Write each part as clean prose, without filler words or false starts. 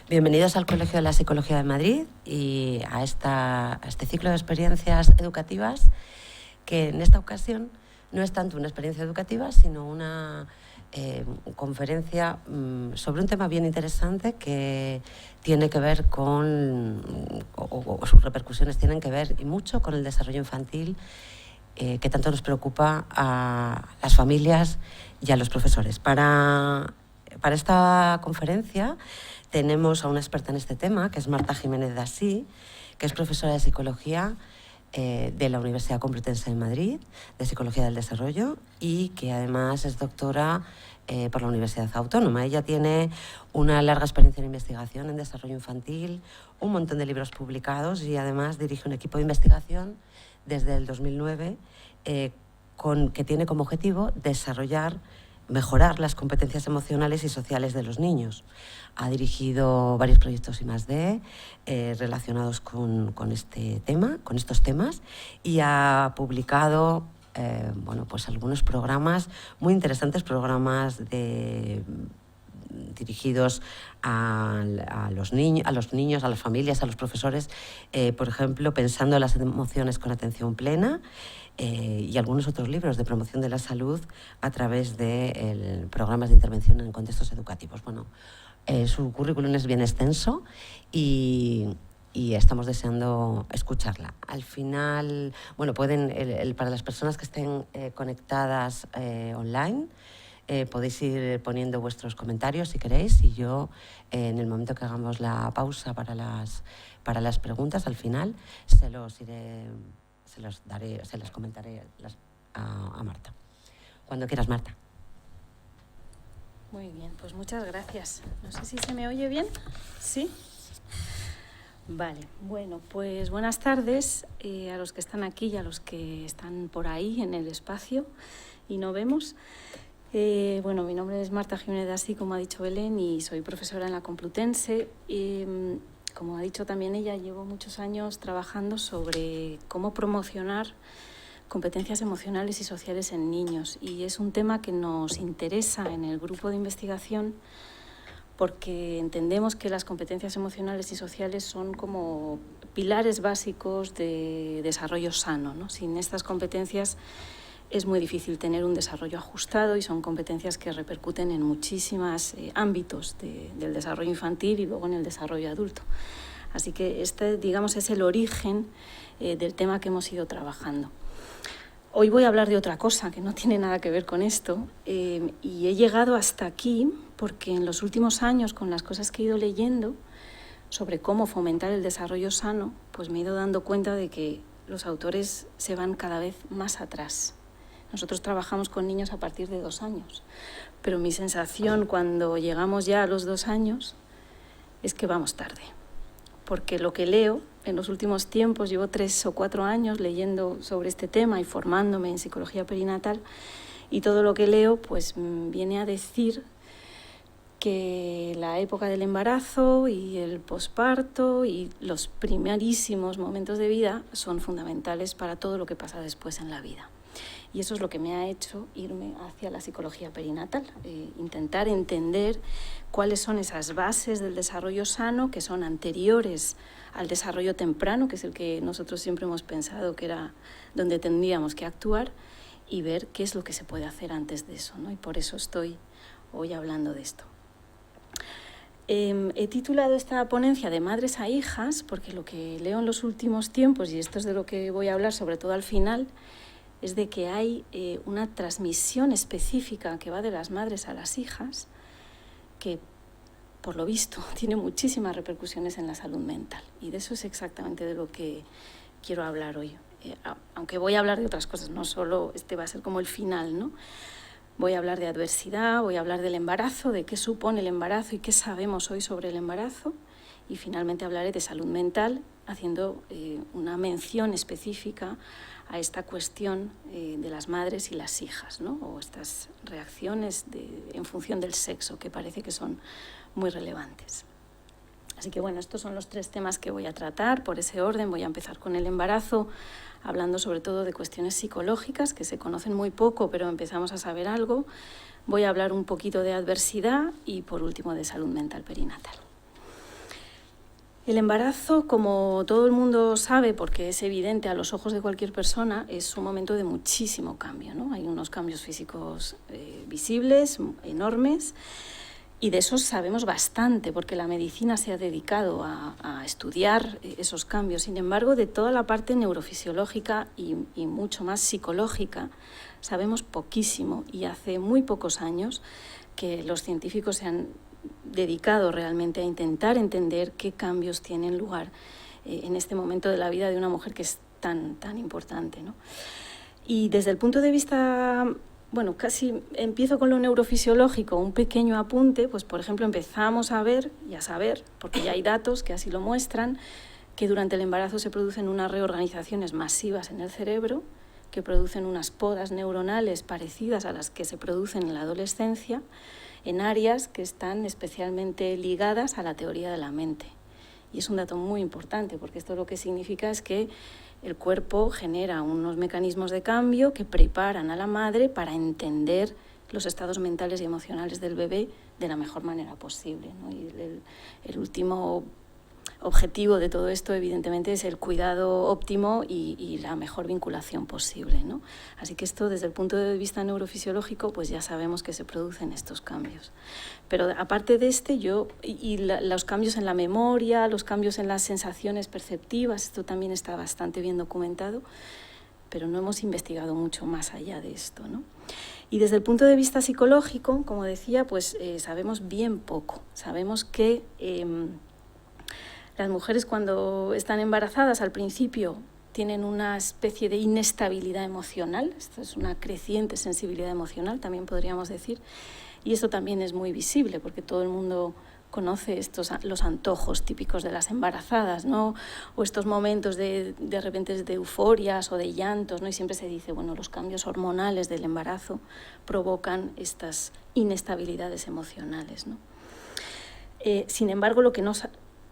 Bienvenidos al Colegio de la Psicología de Madrid y a este ciclo de experiencias educativas que en esta ocasión no es tanto una experiencia educativa, sino una conferencia sobre un tema bien interesante que tiene que ver con, o sus repercusiones tienen que ver y mucho con el desarrollo infantil que tanto nos preocupa a las familias y a los profesores. Para esta conferencia tenemos a una experta en este tema, que es Marta Jiménez Dasí, que es profesora de Psicología de la Universidad Complutense de Madrid, de Psicología del Desarrollo, y que además es doctora por la Universidad Autónoma. Ella tiene una larga experiencia en investigación en desarrollo infantil, un montón de libros publicados y además dirige un equipo de investigación desde el 2009 que tiene como objetivo mejorar las competencias emocionales y sociales de los niños. Ha dirigido varios proyectos I+D relacionados con este tema, con estos temas, y ha publicado pues algunos programas muy interesantes, programas dirigidos a los niños, a las familias, a los profesores, por ejemplo, Pensando las emociones con atención plena, y algunos otros libros de promoción de la salud a través de programas de intervención en contextos educativos. Bueno, su currículum es bien extenso y estamos deseando escucharla. Al final, bueno, para las personas que estén conectadas online, podéis ir poniendo vuestros comentarios si queréis, y yo en el momento que hagamos la pausa para las preguntas, al final se los comentaré a Marta. Cuando quieras, Marta. Muy bien, pues muchas gracias. No sé si se me oye bien. ¿Sí? Vale, bueno, pues buenas tardes a los que están aquí y a los que están por ahí en el espacio y no vemos. Bueno, mi nombre es Marta Jiménez Dasí, como ha dicho Belén, y soy profesora en la Complutense. Como ha dicho también ella, llevo muchos años trabajando sobre cómo promocionar competencias emocionales y sociales en niños, y es un tema que nos interesa en el grupo de investigación porque entendemos que las competencias emocionales y sociales son como pilares básicos de desarrollo sano, ¿no? Sin estas competencias es muy difícil tener un desarrollo ajustado, y son competencias que repercuten en muchísimos ámbitos del desarrollo infantil y luego en el desarrollo adulto. Así que este, digamos, es el origen del tema que hemos ido trabajando. Hoy voy a hablar de otra cosa que no tiene nada que ver con esto, y he llegado hasta aquí porque en los últimos años, con las cosas que he ido leyendo sobre cómo fomentar el desarrollo sano, pues me he ido dando cuenta de que los autores se van cada vez más atrás. Nosotros trabajamos con niños a partir de 2 años, pero mi sensación cuando llegamos ya a los 2 años es que vamos tarde, porque lo que leo en los últimos tiempos, llevo 3 o 4 años leyendo sobre este tema y formándome en psicología perinatal, y todo lo que leo pues viene a decir que la época del embarazo y el posparto y los primerísimos momentos de vida son fundamentales para todo lo que pasa después en la vida. Y eso es lo que me ha hecho irme hacia la psicología perinatal, intentar entender cuáles son esas bases del desarrollo sano que son anteriores al desarrollo temprano, que es el que nosotros siempre hemos pensado que era donde tendríamos que actuar, y ver qué es lo que se puede hacer antes de eso, ¿no? Y por eso estoy hoy hablando de esto. He titulado esta ponencia de madres a hijas porque lo que leo en los últimos tiempos, y esto es de lo que voy a hablar sobre todo al final, es de que hay una transmisión específica que va de las madres a las hijas que, por lo visto, tiene muchísimas repercusiones en la salud mental. Y de eso es exactamente de lo que quiero hablar hoy. Aunque voy a hablar de otras cosas, no solo este va a ser como el final, ¿no? Voy a hablar de adversidad, voy a hablar del embarazo, de qué supone el embarazo y qué sabemos hoy sobre el embarazo. Y finalmente hablaré de salud mental, haciendo una mención específica a esta cuestión de las madres y las hijas, ¿no? O estas reacciones en función del sexo, que parece que son muy relevantes. Así que bueno, estos son los 3 temas que voy a tratar, por ese orden. Voy a empezar con el embarazo, hablando sobre todo de cuestiones psicológicas, que se conocen muy poco, pero empezamos a saber algo. Voy a hablar un poquito de adversidad y, por último, de salud mental perinatal. El embarazo, como todo el mundo sabe, porque es evidente a los ojos de cualquier persona, es un momento de muchísimo cambio, ¿no? Hay unos cambios físicos visibles, enormes, y de esos sabemos bastante, porque la medicina se ha dedicado a estudiar esos cambios. Sin embargo, de toda la parte neurofisiológica y mucho más psicológica, sabemos poquísimo, y hace muy pocos años que los científicos se han dedicado realmente a intentar entender qué cambios tienen lugar en este momento de la vida de una mujer que es tan importante, ¿no? Y desde el punto de vista, bueno, casi empiezo con lo neurofisiológico, un pequeño apunte, pues por ejemplo empezamos a ver y a saber, porque ya hay datos que así lo muestran, que durante el embarazo se producen unas reorganizaciones masivas en el cerebro, que producen unas podas neuronales parecidas a las que se producen en la adolescencia, en áreas que están especialmente ligadas a la teoría de la mente. Y es un dato muy importante, porque esto lo que significa es que el cuerpo genera unos mecanismos de cambio que preparan a la madre para entender los estados mentales y emocionales del bebé de la mejor manera posible, ¿no? Y el último objetivo de todo esto, evidentemente, es el cuidado óptimo y la mejor vinculación posible, ¿no? Así que esto, desde el punto de vista neurofisiológico, pues ya sabemos que se producen estos cambios. Pero aparte de los cambios en la memoria, los cambios en las sensaciones perceptivas, esto también está bastante bien documentado, pero no hemos investigado mucho más allá de esto, ¿no? Y desde el punto de vista psicológico, como decía, pues sabemos bien poco. Sabemos que las mujeres, cuando están embarazadas, al principio tienen una especie de inestabilidad emocional. Esto es una creciente sensibilidad emocional, también podríamos decir. Y eso también es muy visible, porque todo el mundo conoce los antojos típicos de las embarazadas, ¿no? O estos momentos de repente de euforias o de llantos, ¿no? Y siempre se dice, bueno, los cambios hormonales del embarazo provocan estas inestabilidades emocionales, ¿no? Sin embargo, lo que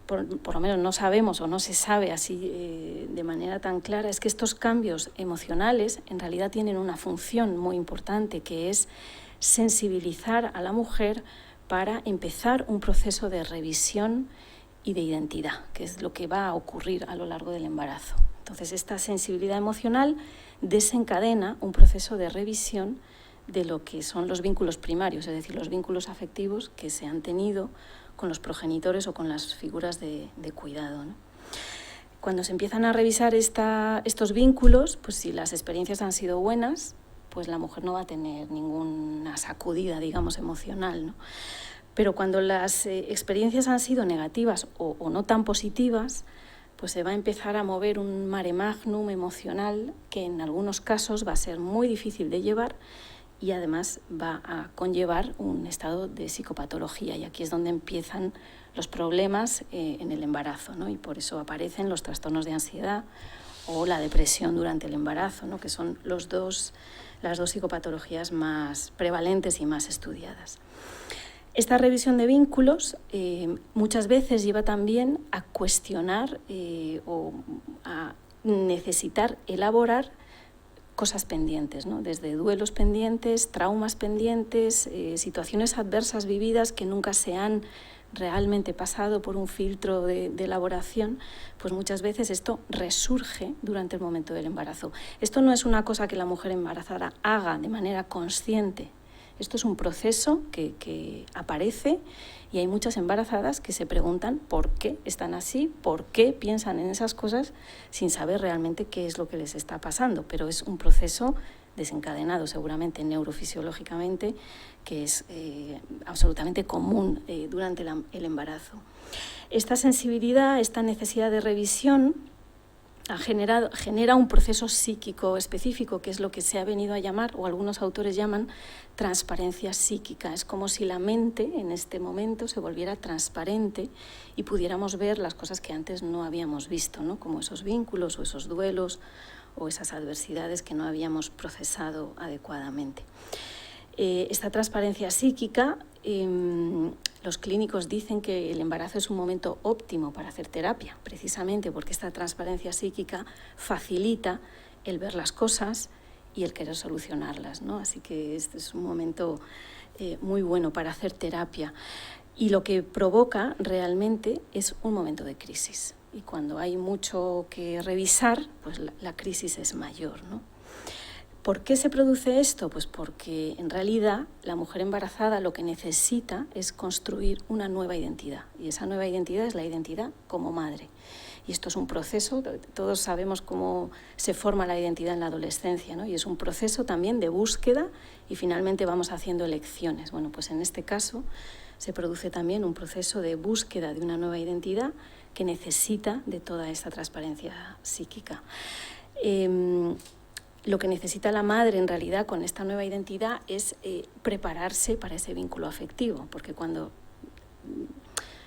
por lo menos no sabemos o no se sabe así de manera tan clara, es que estos cambios emocionales en realidad tienen una función muy importante, que es sensibilizar a la mujer para empezar un proceso de revisión y de identidad, que es lo que va a ocurrir a lo largo del embarazo. Entonces, esta sensibilidad emocional desencadena un proceso de revisión de lo que son los vínculos primarios, es decir, los vínculos afectivos que se han tenido con los progenitores o con las figuras de cuidado, ¿no? Cuando se empiezan a revisar estos vínculos, pues si las experiencias han sido buenas, pues la mujer no va a tener ninguna sacudida, digamos, emocional, ¿no? Pero cuando las experiencias han sido negativas o no tan positivas, pues se va a empezar a mover un mare magnum emocional que en algunos casos va a ser muy difícil de llevar y además va a conllevar un estado de psicopatología, y aquí es donde empiezan los problemas en el embarazo, ¿no? Y por eso aparecen los trastornos de ansiedad o la depresión durante el embarazo, ¿no? Que son las dos psicopatologías más prevalentes y más estudiadas. Esta revisión de vínculos muchas veces lleva también a cuestionar o a necesitar elaborar cosas pendientes, ¿no? Desde duelos pendientes, traumas pendientes, situaciones adversas vividas que nunca se han realmente pasado por un filtro de elaboración, pues muchas veces esto resurge durante el momento del embarazo. Esto no es una cosa que la mujer embarazada haga de manera consciente. Esto es un proceso que aparece, y hay muchas embarazadas que se preguntan por qué están así, por qué piensan en esas cosas sin saber realmente qué es lo que les está pasando. Pero es un proceso desencadenado seguramente neurofisiológicamente, que es absolutamente común durante el embarazo. Esta sensibilidad, esta necesidad de revisión genera un proceso psíquico específico, que es lo que se ha venido a llamar, o algunos autores llaman, transparencia psíquica. Es como si la mente en este momento se volviera transparente y pudiéramos ver las cosas que antes no habíamos visto, ¿no? Como esos vínculos o esos duelos o esas adversidades que no habíamos procesado adecuadamente. Esta transparencia psíquica Los clínicos dicen que el embarazo es un momento óptimo para hacer terapia, precisamente porque esta transparencia psíquica facilita el ver las cosas y el querer solucionarlas, ¿no? Así que este es un momento muy bueno para hacer terapia. Y lo que provoca realmente es un momento de crisis. Y cuando hay mucho que revisar, pues la crisis es mayor, ¿no? ¿Por qué se produce esto? Pues porque en realidad la mujer embarazada lo que necesita es construir una nueva identidad. Y esa nueva identidad es la identidad como madre. Y esto es un proceso, todos sabemos cómo se forma la identidad en la adolescencia, ¿no? Y es un proceso también de búsqueda y finalmente vamos haciendo elecciones. Bueno, pues en este caso se produce también un proceso de búsqueda de una nueva identidad que necesita de toda esta transparencia psíquica. Lo que necesita la madre en realidad con esta nueva identidad es prepararse para ese vínculo afectivo, porque cuando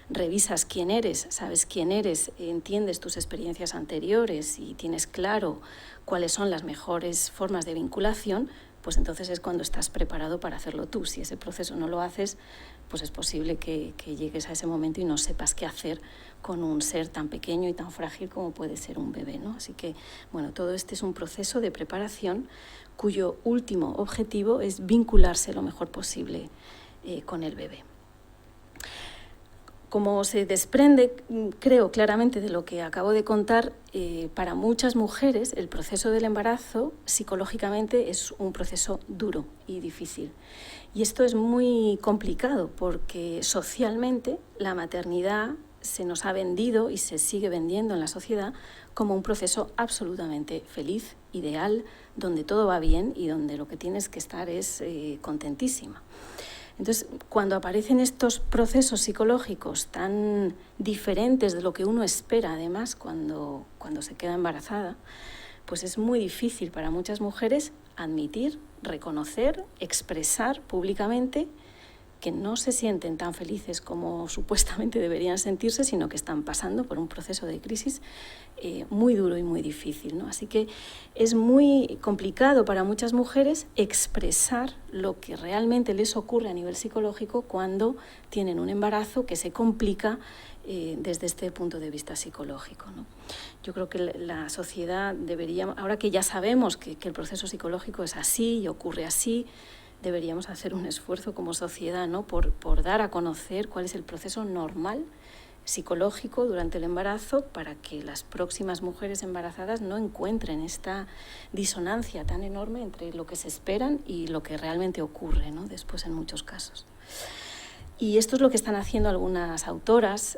revisas quién eres, sabes quién eres, entiendes tus experiencias anteriores y tienes claro cuáles son las mejores formas de vinculación, pues entonces es cuando estás preparado para hacerlo tú. Si ese proceso no lo haces, pues es posible que llegues a ese momento y no sepas qué hacer con un ser tan pequeño y tan frágil como puede ser un bebé, ¿no? Así que, bueno, todo este es un proceso de preparación cuyo último objetivo es vincularse lo mejor posible con el bebé. Como se desprende, creo claramente de lo que acabo de contar, para muchas mujeres el proceso del embarazo psicológicamente es un proceso duro y difícil. Y esto es muy complicado porque socialmente la maternidad se nos ha vendido y se sigue vendiendo en la sociedad como un proceso absolutamente feliz, ideal, donde todo va bien y donde lo que tienes que estar es contentísima. Entonces, cuando aparecen estos procesos psicológicos tan diferentes de lo que uno espera, además, cuando se queda embarazada, pues es muy difícil para muchas mujeres admitir, reconocer, expresar públicamente que no se sienten tan felices como supuestamente deberían sentirse, sino que están pasando por un proceso de crisis muy duro y muy difícil, ¿no? Así que es muy complicado para muchas mujeres expresar lo que realmente les ocurre a nivel psicológico cuando tienen un embarazo que se complica desde este punto de vista psicológico, ¿no? Yo creo que la sociedad debería, ahora que ya sabemos que el proceso psicológico es así y ocurre así, deberíamos hacer un esfuerzo como sociedad, ¿no? por dar a conocer cuál es el proceso normal psicológico durante el embarazo para que las próximas mujeres embarazadas no encuentren esta disonancia tan enorme entre lo que se esperan y lo que realmente ocurre, ¿no? Después en muchos casos. Y esto es lo que están haciendo algunas autoras.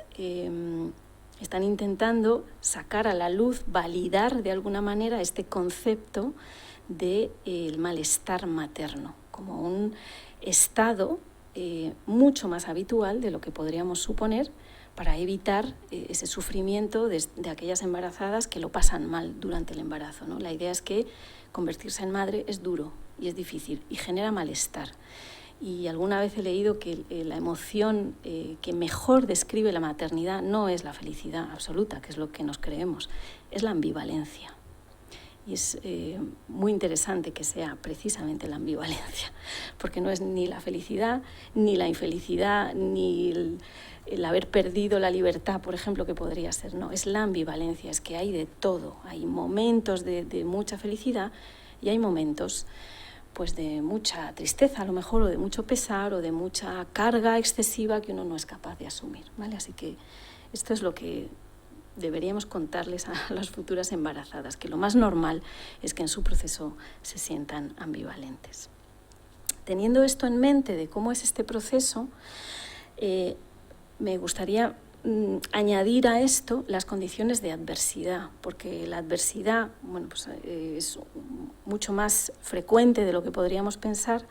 Están intentando sacar a la luz, validar de alguna manera este concepto del malestar materno como un estado mucho más habitual de lo que podríamos suponer para evitar ese sufrimiento de aquellas embarazadas que lo pasan mal durante el embarazo, ¿no? La idea es que convertirse en madre es duro y es difícil y genera malestar. Y alguna vez he leído que la emoción que mejor describe la maternidad no es la felicidad absoluta, que es lo que nos creemos, es la ambivalencia. Y es muy interesante que sea precisamente la ambivalencia, porque no es ni la felicidad, ni la infelicidad, ni el haber perdido la libertad, por ejemplo, que podría ser. No, es la ambivalencia, es que hay de todo. Hay momentos de mucha felicidad y hay momentos pues, de mucha tristeza, a lo mejor, o de mucho pesar, o de mucha carga excesiva que uno no es capaz de asumir, ¿vale? Así que esto es lo que deberíamos contarles a las futuras embarazadas, que lo más normal es que en su proceso se sientan ambivalentes. Teniendo esto en mente de cómo es este proceso, me gustaría añadir a esto las condiciones de adversidad, porque la adversidad, bueno, pues, es mucho más frecuente de lo que podríamos pensar,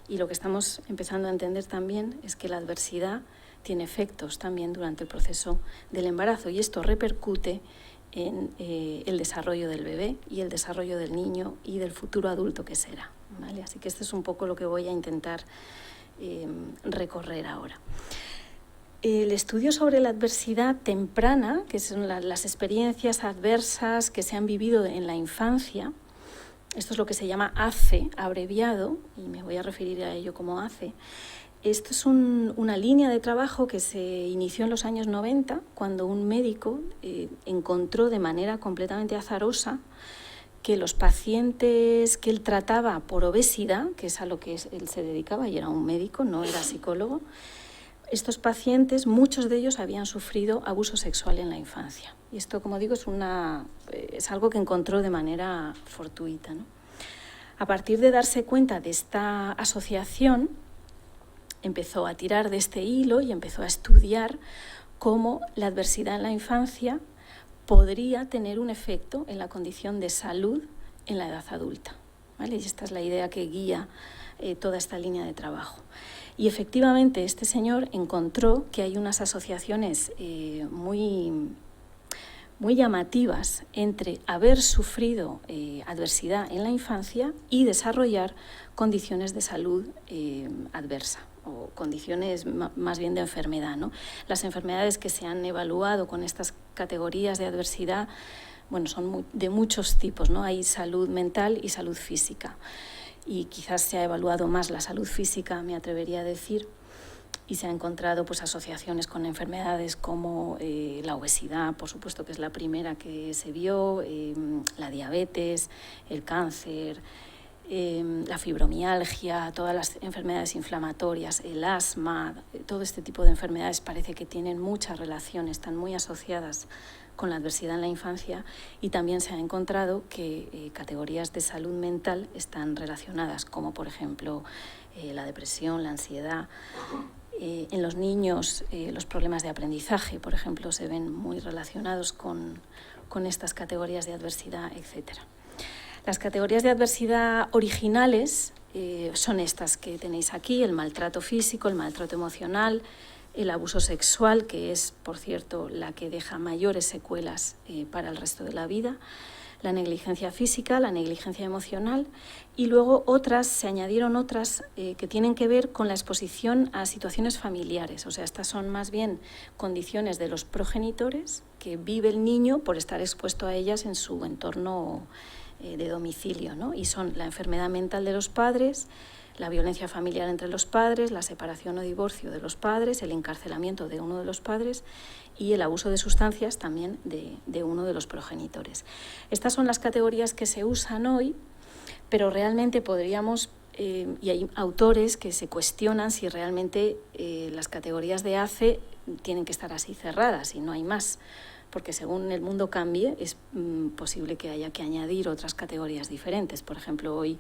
y lo que estamos empezando a entender también es que la adversidad tiene efectos también durante el proceso del embarazo y esto repercute en el desarrollo del bebé y el desarrollo del niño y del futuro adulto que será, ¿vale? Así que esto es un poco lo que voy a intentar recorrer ahora. El estudio sobre la adversidad temprana, que son las experiencias adversas que se han vivido en la infancia, esto es lo que se llama ACE, abreviado, y me voy a referir a ello como ACE, Esto es una línea de trabajo que se inició en los años 90, cuando un médico encontró de manera completamente azarosa que los pacientes que él trataba por obesidad, que es a lo que él se dedicaba, y era un médico, no era psicólogo, estos pacientes, muchos de ellos habían sufrido abuso sexual en la infancia. Y esto, como digo, es algo que encontró de manera fortuita, ¿no? A partir de darse cuenta de esta asociación, empezó a tirar de este hilo y empezó a estudiar cómo la adversidad en la infancia podría tener un efecto en la condición de salud en la edad adulta, ¿vale? Y esta es la idea que guía toda esta línea de trabajo. Y efectivamente este señor encontró que hay unas asociaciones muy llamativas entre haber sufrido adversidad en la infancia y desarrollar condiciones de salud adversa, o condiciones más bien de enfermedad, ¿no? Las enfermedades que se han evaluado con estas categorías de adversidad, bueno, son de muchos tipos, ¿no? Hay salud mental y salud física, y quizás se ha evaluado más la salud física, me atrevería a decir, y se han encontrado pues asociaciones con enfermedades como la obesidad, por supuesto que es la primera que se vio, la diabetes, el cáncer, la fibromialgia, todas las enfermedades inflamatorias, el asma, todo este tipo de enfermedades parece que tienen mucha relación, están muy asociadas con la adversidad en la infancia, y también se ha encontrado que categorías de salud mental están relacionadas, como por ejemplo la depresión, la ansiedad. En los niños los problemas de aprendizaje, por ejemplo, se ven muy relacionados con estas categorías de adversidad, etc. Las categorías de adversidad originales son estas que tenéis aquí: el maltrato físico, el maltrato emocional, el abuso sexual, que es, por cierto, la que deja mayores secuelas para el resto de la vida, la negligencia física, la negligencia emocional, y luego se añadieron otras que tienen que ver con la exposición a situaciones familiares. O sea, estas son más bien condiciones de los progenitores que vive el niño por estar expuesto a ellas en su entorno de domicilio, ¿no? Y son la enfermedad mental de los padres, la violencia familiar entre los padres, la separación o divorcio de los padres, el encarcelamiento de uno de los padres y el abuso de sustancias también de uno de los progenitores. Estas son las categorías que se usan hoy, pero realmente podríamos, y hay autores que se cuestionan si realmente las categorías de ACE tienen que estar así cerradas y no hay más, porque según el mundo cambie es posible que haya que añadir otras categorías diferentes. Por ejemplo, hoy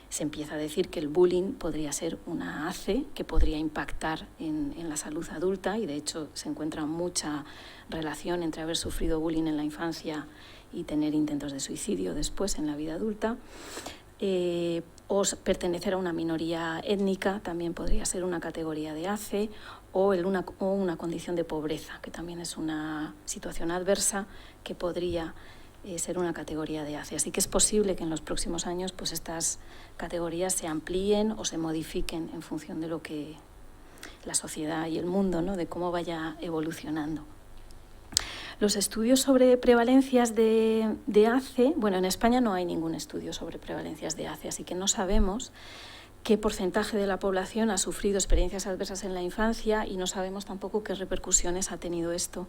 se empieza a decir que el bullying podría ser una ACE que podría impactar en la salud adulta, y de hecho se encuentra mucha relación entre haber sufrido bullying en la infancia y tener intentos de suicidio después en la vida adulta. O pertenecer a una minoría étnica también podría ser una categoría de ACE, o una condición de pobreza, que también es una situación adversa que podría ser una categoría de ACE. Así que es posible que en los próximos años pues estas categorías se amplíen o se modifiquen en función de lo que la sociedad y el mundo, ¿no?, de cómo vaya evolucionando. Los estudios sobre prevalencias de ACE, bueno, en España no hay ningún estudio sobre prevalencias de ACE, así que no sabemos qué porcentaje de la población ha sufrido experiencias adversas en la infancia, y no sabemos tampoco qué repercusiones ha tenido esto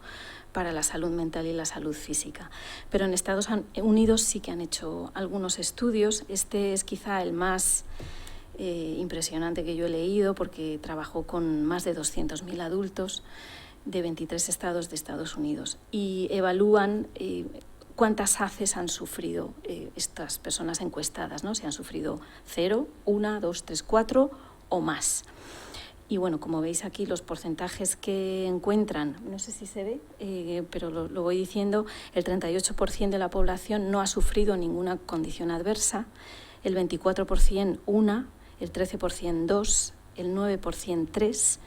para la salud mental y la salud física. Pero en Estados Unidos sí que han hecho algunos estudios. Este es quizá el más impresionante que yo he leído, porque trabajó con más de 200.000 adultos de 23 estados de Estados Unidos, y evalúan cuántas ACEs han sufrido estas personas encuestadas, ¿no? Si han sufrido 0, 1, 2, 3, 4 o más. Y bueno, como veis aquí, los porcentajes que encuentran, no sé si se ve, pero lo voy diciendo: el 38% de la población no ha sufrido ninguna condición adversa, el 24% una, el 13% dos, el 9% tres,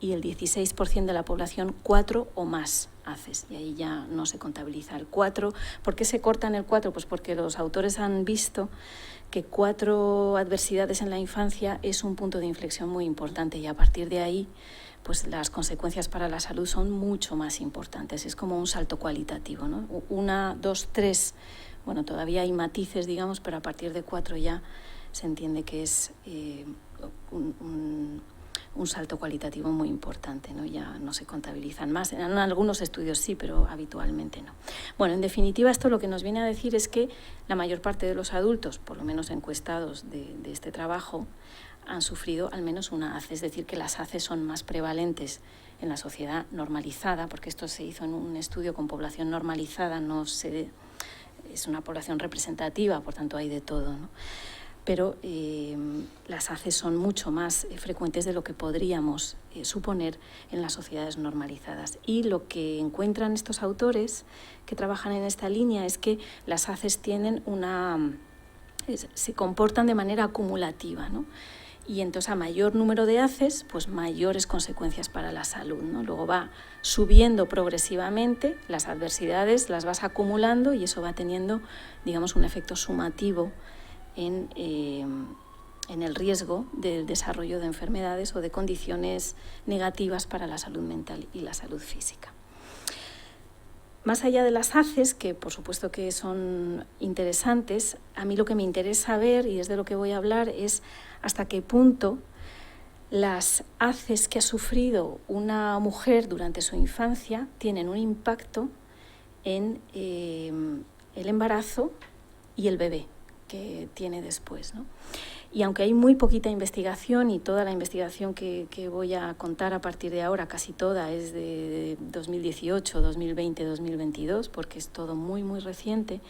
y el 16% de la población 4 o más ACEs, y ahí ya no se contabiliza el 4. ¿Por qué se corta en el 4? Pues porque los autores han visto que 4 adversidades en la infancia es un punto de inflexión muy importante, y a partir de ahí pues las consecuencias para la salud son mucho más importantes. Es como un salto cualitativo, ¿no? 1, 2, 3, bueno, todavía hay matices, digamos, pero a partir de 4 ya se entiende que es un salto cualitativo muy importante, ¿no? Ya no se contabilizan más. En algunos estudios sí, pero habitualmente no. Bueno, en definitiva, esto lo que nos viene a decir es que la mayor parte de los adultos, por lo menos encuestados de este trabajo, han sufrido al menos una ACE, es decir, que las ACE son más prevalentes en la sociedad normalizada, porque esto se hizo en un estudio con población normalizada, es una población representativa, por tanto hay de todo, ¿no? Pero las ACE son mucho más frecuentes de lo que podríamos suponer en las sociedades normalizadas. Y lo que encuentran estos autores que trabajan en esta línea es que las ACEs tienen se comportan de manera acumulativa, ¿no? Y entonces a mayor número de ACEs, pues mayores consecuencias para la salud, ¿no? Luego va subiendo progresivamente, las adversidades las vas acumulando y eso va teniendo, digamos, un efecto sumativo en el riesgo del desarrollo de enfermedades o de condiciones negativas para la salud mental y la salud física. Más allá de las ACEs, que por supuesto que son interesantes, a mí lo que me interesa ver, y es de lo que voy a hablar, es hasta qué punto las ACEs que ha sufrido una mujer durante su infancia tienen un impacto en el embarazo y el bebé que tiene después, ¿no? Y aunque hay muy poquita investigación, y toda la investigación que voy a contar a partir de ahora, casi toda, es de 2018, 2020, 2022, porque es todo muy, muy reciente,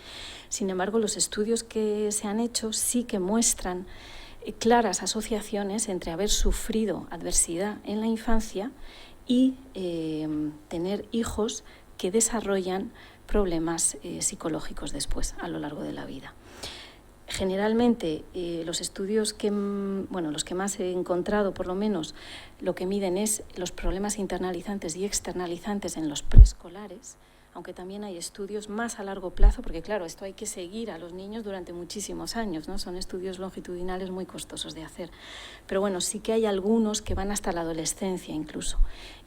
sin embargo, los estudios que se han hecho sí que muestran claras asociaciones entre haber sufrido adversidad en la infancia y tener hijos que desarrollan problemas psicológicos después, a lo largo de la vida. Generalmente los estudios los que más he encontrado, por lo menos, lo que miden es los problemas internalizantes y externalizantes en los preescolares, aunque también hay estudios más a largo plazo, porque claro, esto hay que seguir a los niños durante muchísimos años, ¿no? Son estudios longitudinales muy costosos de hacer. Pero bueno, sí que hay algunos que van hasta la adolescencia incluso,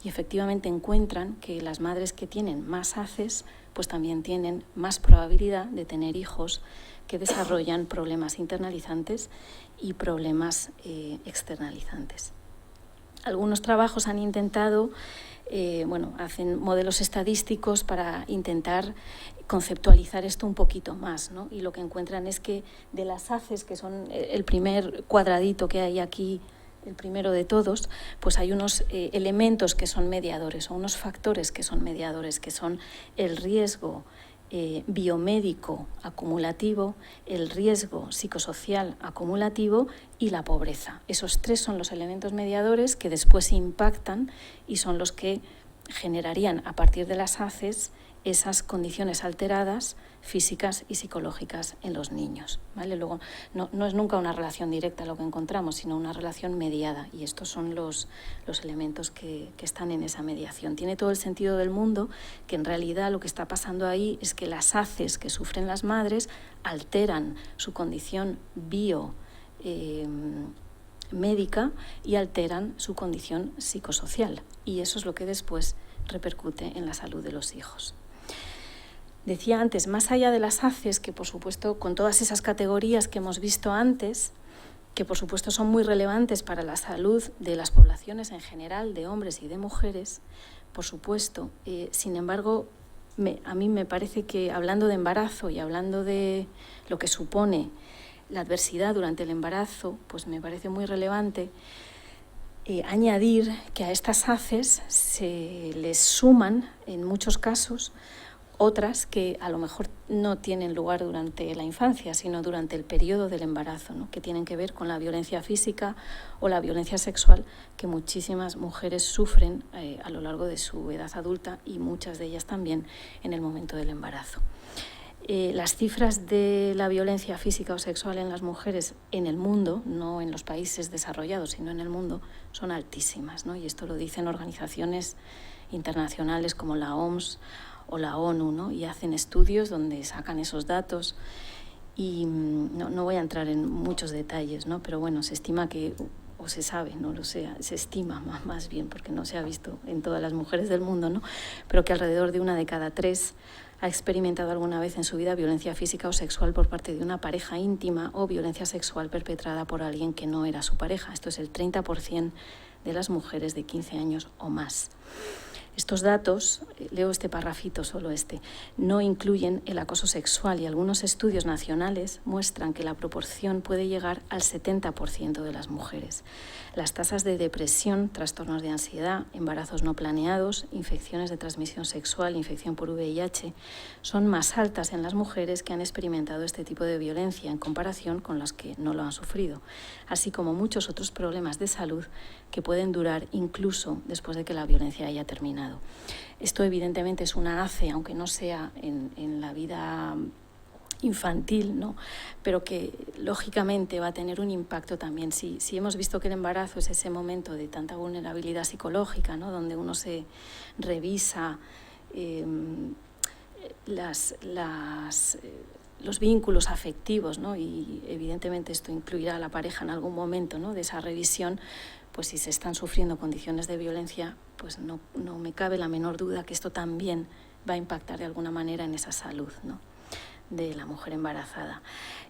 y efectivamente encuentran que las madres que tienen más ACEs, pues también tienen más probabilidad de tener hijos que desarrollan problemas internalizantes y problemas externalizantes. Algunos trabajos han intentado, hacen modelos estadísticos para intentar conceptualizar esto un poquito más, ¿no? Y lo que encuentran es que de las ACEs, que son el primer cuadradito que hay aquí, el primero de todos, pues hay unos elementos que son mediadores, o unos factores que son mediadores, que son el riesgo biomédico acumulativo, el riesgo psicosocial acumulativo y la pobreza. Esos tres son los elementos mediadores que después impactan y son los que generarían a partir de las ACEs esas condiciones alteradas físicas y psicológicas en los niños, ¿vale? Luego, no es nunca una relación directa lo que encontramos, sino una relación mediada, y estos son los elementos que están en esa mediación. Tiene todo el sentido del mundo que en realidad lo que está pasando ahí es que las ACEs que sufren las madres alteran su condición médica y alteran su condición psicosocial, y eso es lo que después repercute en la salud de los hijos. Decía antes, más allá de las ACEs, que por supuesto con todas esas categorías que hemos visto antes, que por supuesto son muy relevantes para la salud de las poblaciones en general, de hombres y de mujeres, por supuesto, sin embargo, a mí me parece que hablando de embarazo y hablando de lo que supone la adversidad durante el embarazo, pues me parece muy relevante añadir que a estas ACEs se les suman, en muchos casos, otras que a lo mejor no tienen lugar durante la infancia, sino durante el periodo del embarazo, ¿no? Que tienen que ver con la violencia física o la violencia sexual que muchísimas mujeres sufren a lo largo de su edad adulta, y muchas de ellas también en el momento del embarazo. Las cifras de la violencia física o sexual en las mujeres en el mundo, no en los países desarrollados, sino en el mundo, son altísimas, ¿no? Y esto lo dicen organizaciones internacionales como la OMS o la ONU, ¿no? Y hacen estudios donde sacan esos datos, y no voy a entrar en muchos detalles, ¿no? Pero bueno, se estima que, o se sabe, no lo sé, se estima más bien, porque no se ha visto en todas las mujeres del mundo, ¿no? Pero que alrededor de 1 de cada 3 ha experimentado alguna vez en su vida violencia física o sexual por parte de una pareja íntima o violencia sexual perpetrada por alguien que no era su pareja. Esto es el 30% de las mujeres de 15 años o más. Estos datos, leo este parrafito, solo este, no incluyen el acoso sexual y algunos estudios nacionales muestran que la proporción puede llegar al 70% de las mujeres. Las tasas de depresión, trastornos de ansiedad, embarazos no planeados, infecciones de transmisión sexual, infección por VIH, son más altas en las mujeres que han experimentado este tipo de violencia en comparación con las que no lo han sufrido, así como muchos otros problemas de salud que pueden durar incluso después de que la violencia haya terminado. Esto evidentemente es una ACE, aunque no sea en la vida infantil, ¿no? Pero que lógicamente va a tener un impacto también. Si hemos visto que el embarazo es ese momento de tanta vulnerabilidad psicológica, ¿no? Donde uno se revisa los vínculos afectivos, ¿no? Y evidentemente esto incluirá a la pareja en algún momento, ¿no? De esa revisión, pues si se están sufriendo condiciones de violencia, pues no me cabe la menor duda que esto también va a impactar de alguna manera en esa salud, ¿no? De la mujer embarazada.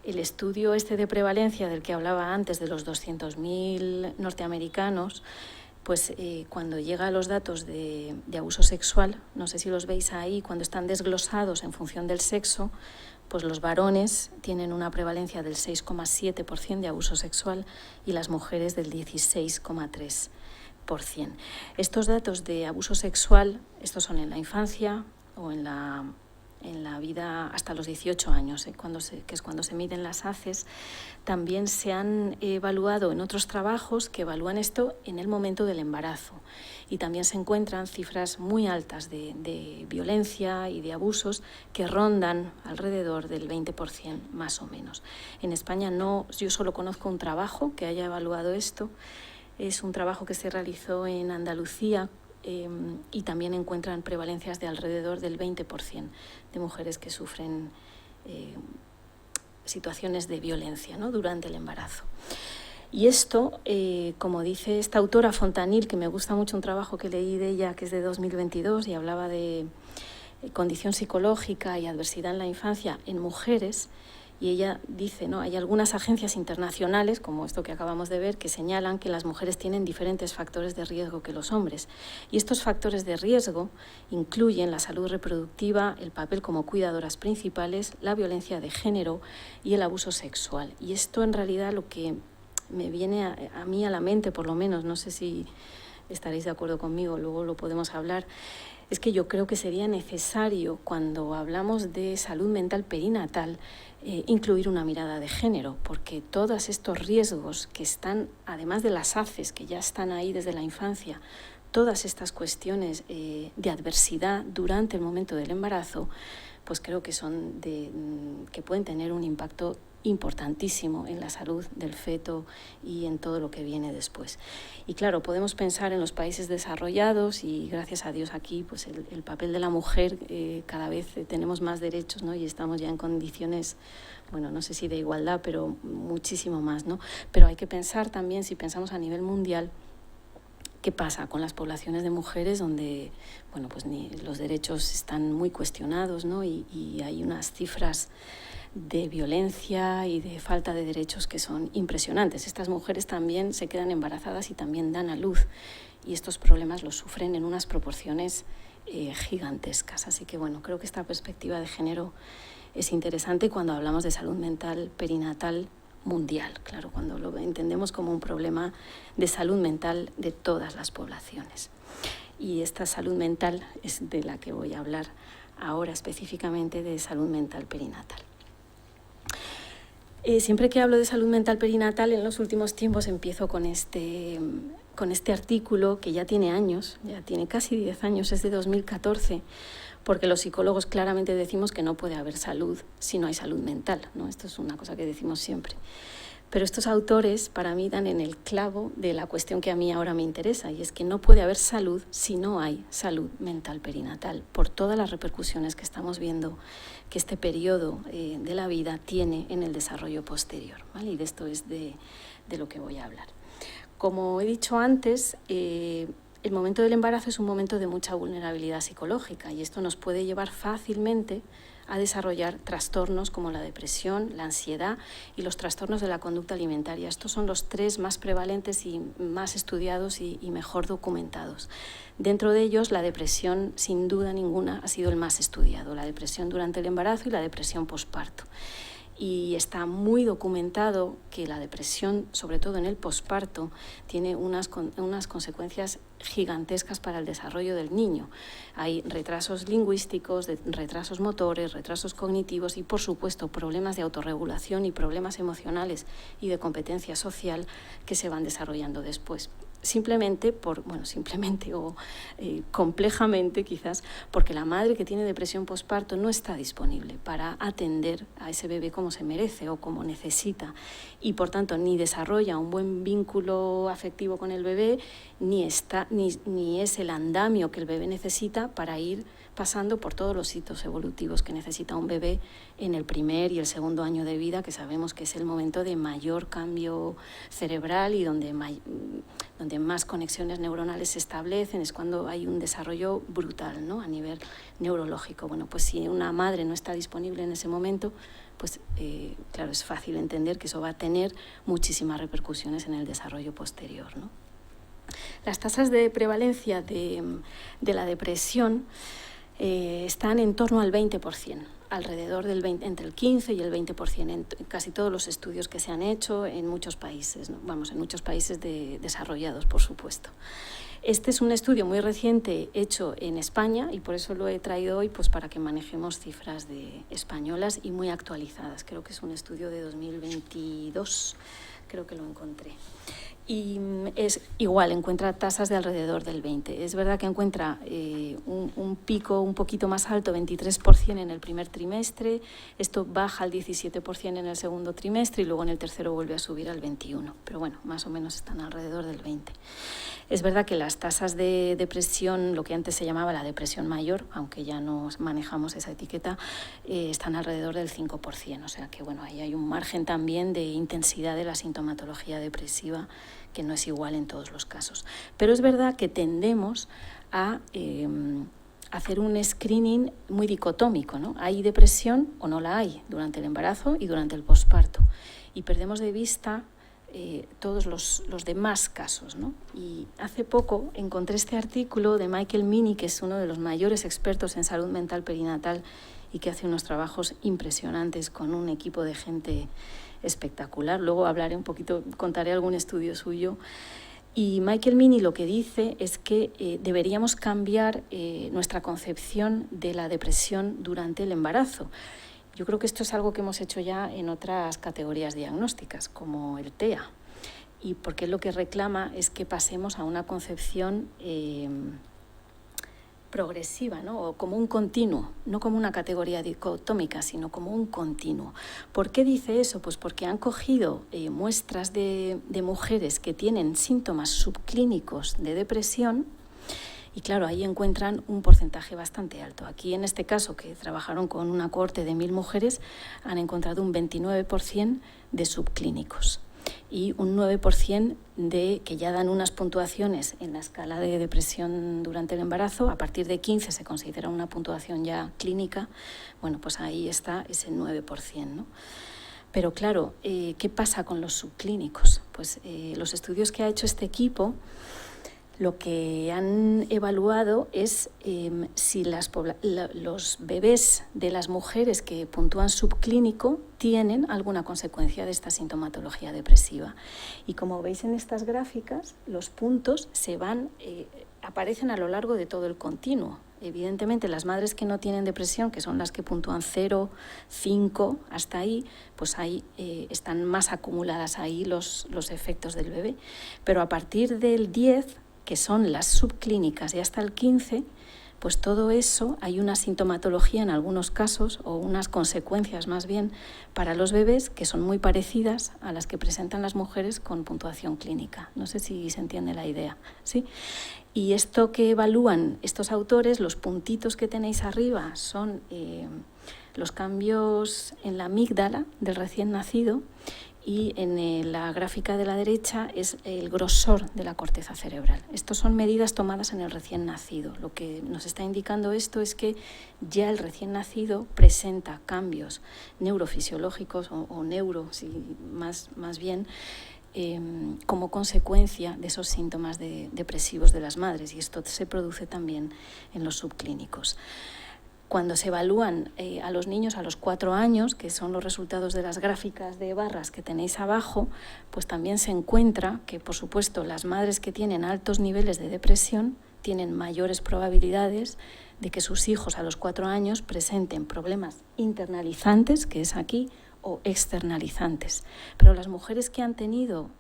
El estudio de prevalencia del que hablaba antes, de los 200.000 norteamericanos, pues cuando llega a los datos de abuso sexual, no sé si los veis ahí, cuando están desglosados en función del sexo, pues los varones tienen una prevalencia del 6,7% de abuso sexual y las mujeres del 16,3%. Estos datos de abuso sexual, estos son en la infancia o en la vida hasta los 18 años, que es cuando se miden las ACEs, también se han evaluado en otros trabajos que evalúan esto en el momento del embarazo. Y también se encuentran cifras muy altas de violencia y de abusos que rondan alrededor del 20% más o menos. En España yo solo conozco un trabajo que haya evaluado esto. Es un trabajo que se realizó en Andalucía, y también encuentran prevalencias de alrededor del 20% de mujeres que sufren situaciones de violencia, ¿no? Durante el embarazo. Y esto, como dice esta autora Fontanil, que me gusta mucho un trabajo que leí de ella, que es de 2022, y hablaba de condición psicológica y adversidad en la infancia en mujeres, y ella dice, ¿no? Hay algunas agencias internacionales, como esto que acabamos de ver, que señalan que las mujeres tienen diferentes factores de riesgo que los hombres. Y estos factores de riesgo incluyen la salud reproductiva, el papel como cuidadoras principales, la violencia de género y el abuso sexual. Y esto en realidad lo que me viene a mí a la mente, por lo menos, no sé si estaréis de acuerdo conmigo, luego lo podemos hablar, es que yo creo que sería necesario, cuando hablamos de salud mental perinatal, incluir una mirada de género, porque todos estos riesgos que están, además de las ACEs, que ya están ahí desde la infancia, todas estas cuestiones de adversidad durante el momento del embarazo, pues creo que son que pueden tener un impacto importantísimo en la salud del feto y en todo lo que viene después. Y claro, podemos pensar en los países desarrollados y gracias a Dios aquí pues el papel de la mujer, cada vez tenemos más derechos, ¿no? Y estamos ya en condiciones, bueno, no sé si de igualdad, pero muchísimo más, ¿no? Pero hay que pensar también, si pensamos a nivel mundial, ¿qué pasa con las poblaciones de mujeres donde, bueno, pues los derechos están muy cuestionados, ¿no? Y hay unas cifras de violencia y de falta de derechos que son impresionantes. Estas mujeres también se quedan embarazadas y también dan a luz y estos problemas los sufren en unas proporciones gigantescas. Así que bueno, creo que esta perspectiva de género es interesante cuando hablamos de salud mental perinatal mundial, claro, cuando lo entendemos como un problema de salud mental de todas las poblaciones. Y esta salud mental es de la que voy a hablar ahora específicamente, de salud mental perinatal. Siempre que hablo de salud mental perinatal, en los últimos tiempos empiezo con este artículo que ya tiene años, ya tiene casi 10 años, es de 2014, porque los psicólogos claramente decimos que no puede haber salud si no hay salud mental, ¿no? Esto es una cosa que decimos siempre. Pero estos autores para mí dan en el clavo de la cuestión que a mí ahora me interesa, y es que no puede haber salud si no hay salud mental perinatal, por todas las repercusiones que estamos viendo que este periodo de la vida tiene en el desarrollo posterior, ¿vale? Y de esto es de lo que voy a hablar. Como he dicho antes, el momento del embarazo es un momento de mucha vulnerabilidad psicológica y esto nos puede llevar fácilmente a desarrollar trastornos como la depresión, la ansiedad y los trastornos de la conducta alimentaria. Estos son los 3 más prevalentes y más estudiados y mejor documentados. Dentro de ellos, la depresión, sin duda ninguna, ha sido el más estudiado, la depresión durante el embarazo y la depresión posparto. Y está muy documentado que la depresión, sobre todo en el posparto, tiene unas consecuencias gigantescas para el desarrollo del niño. Hay retrasos lingüísticos, retrasos motores, retrasos cognitivos y, por supuesto, problemas de autorregulación y problemas emocionales y de competencia social que se van desarrollando después. Simplemente complejamente quizás, porque la madre que tiene depresión posparto no está disponible para atender a ese bebé como se merece o como necesita y por tanto ni desarrolla un buen vínculo afectivo con el bebé ni es el andamio que el bebé necesita para ir pasando por todos los hitos evolutivos que necesita un bebé en el primer y el segundo año de vida, que sabemos que es el momento de mayor cambio cerebral y donde más conexiones neuronales se establecen, es cuando hay un desarrollo brutal, ¿no?, a nivel neurológico. Bueno, pues si una madre no está disponible en ese momento, pues claro, es fácil entender que eso va a tener muchísimas repercusiones en el desarrollo posterior, ¿no? Las tasas de prevalencia de la depresión están en torno al 20%, alrededor del 20%, entre el 15 y el 20% en casi todos los estudios que se han hecho en muchos países, ¿no? En muchos países desarrollados, por supuesto. Este es un estudio muy reciente hecho en España y por eso lo he traído hoy, pues para que manejemos cifras españolas y muy actualizadas. Creo que es un estudio de 2022, creo que lo encontré. Y es igual, encuentra tasas de alrededor del 20%. Es verdad que encuentra un pico un poquito más alto, 23% en el primer trimestre, esto baja al 17% en el segundo trimestre y luego en el tercero vuelve a subir al 21%, pero bueno, más o menos están alrededor del 20%. Es verdad que las tasas de depresión, lo que antes se llamaba la depresión mayor, aunque ya no manejamos esa etiqueta, están alrededor del 5%, o sea que bueno, ahí hay un margen también de intensidad de la sintomatología depresiva que no es igual en todos los casos. Pero es verdad que tendemos a hacer un screening muy dicotómico, ¿no? ¿Hay depresión o no la hay durante el embarazo y durante el posparto? Y perdemos de vista todos los demás casos, ¿no? Y hace poco encontré este artículo de Michael Meaney, que es uno de los mayores expertos en salud mental perinatal y que hace unos trabajos impresionantes con un equipo de gente espectacular. Luego hablaré un poquito, contaré algún estudio suyo. Y Michael Meaney lo que dice es que deberíamos cambiar nuestra concepción de la depresión durante el embarazo. Yo creo que esto es algo que hemos hecho ya en otras categorías diagnósticas, como el TEA, y porque lo que reclama es que pasemos a una concepción progresiva, ¿no?, o como un continuo, no como una categoría dicotómica, sino como un continuo. ¿Por qué dice eso? Pues porque han cogido muestras de mujeres que tienen síntomas subclínicos de depresión y claro, ahí encuentran un porcentaje bastante alto. Aquí en este caso, que trabajaron con una cohorte de 1.000 mujeres, han encontrado un 29% de subclínicos y un 9% de que ya dan unas puntuaciones en la escala de depresión durante el embarazo. A partir de 15 se considera una puntuación ya clínica. Bueno, pues ahí está ese 9%, ¿no? Pero claro, ¿qué pasa con los subclínicos? Pues los estudios que ha hecho este equipo, lo que han evaluado es si los bebés de las mujeres que puntúan subclínico tienen alguna consecuencia de esta sintomatología depresiva. Y como veis en estas gráficas, los puntos aparecen a lo largo de todo el continuo. Evidentemente, las madres que no tienen depresión, que son las que puntúan 0, 5, hasta ahí, pues ahí están más acumuladas ahí los efectos del bebé. Pero a partir del 10, que son las subclínicas, y hasta el 15, pues todo eso, hay una sintomatología en algunos casos, o unas consecuencias más bien, para los bebés que son muy parecidas a las que presentan las mujeres con puntuación clínica. No sé si se entiende la idea, ¿sí? Y esto que evalúan estos autores, los puntitos que tenéis arriba, son los cambios en la amígdala del recién nacido, y en la gráfica de la derecha es el grosor de la corteza cerebral. Estas son medidas tomadas en el recién nacido. Lo que nos está indicando esto es que ya el recién nacido presenta cambios neurofisiológicos o neuro, sí, más bien, como consecuencia de esos síntomas depresivos de las madres, y esto se produce también en los subclínicos. Cuando se evalúan a los niños a los 4 años, que son los resultados de las gráficas de barras que tenéis abajo, pues también se encuentra que, por supuesto, las madres que tienen altos niveles de depresión tienen mayores probabilidades de que sus hijos a los 4 años presenten problemas internalizantes, que es aquí, o externalizantes. Pero las mujeres que han tenido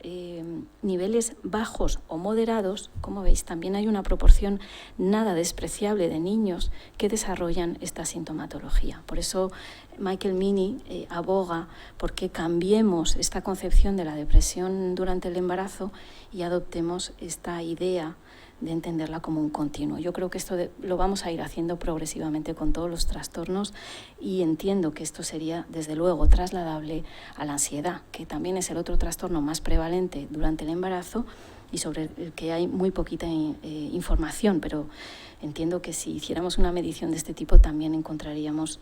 niveles bajos o moderados, como veis, también hay una proporción nada despreciable de niños que desarrollan esta sintomatología. Por eso Michael Meaney aboga por que cambiemos esta concepción de la depresión durante el embarazo y adoptemos esta idea de entenderla como un continuo. Yo creo que esto lo vamos a ir haciendo progresivamente con todos los trastornos, y entiendo que esto sería, desde luego, trasladable a la ansiedad, que también es el otro trastorno más prevalente durante el embarazo y sobre el que hay muy poquita información, pero entiendo que si hiciéramos una medición de este tipo también encontraríamos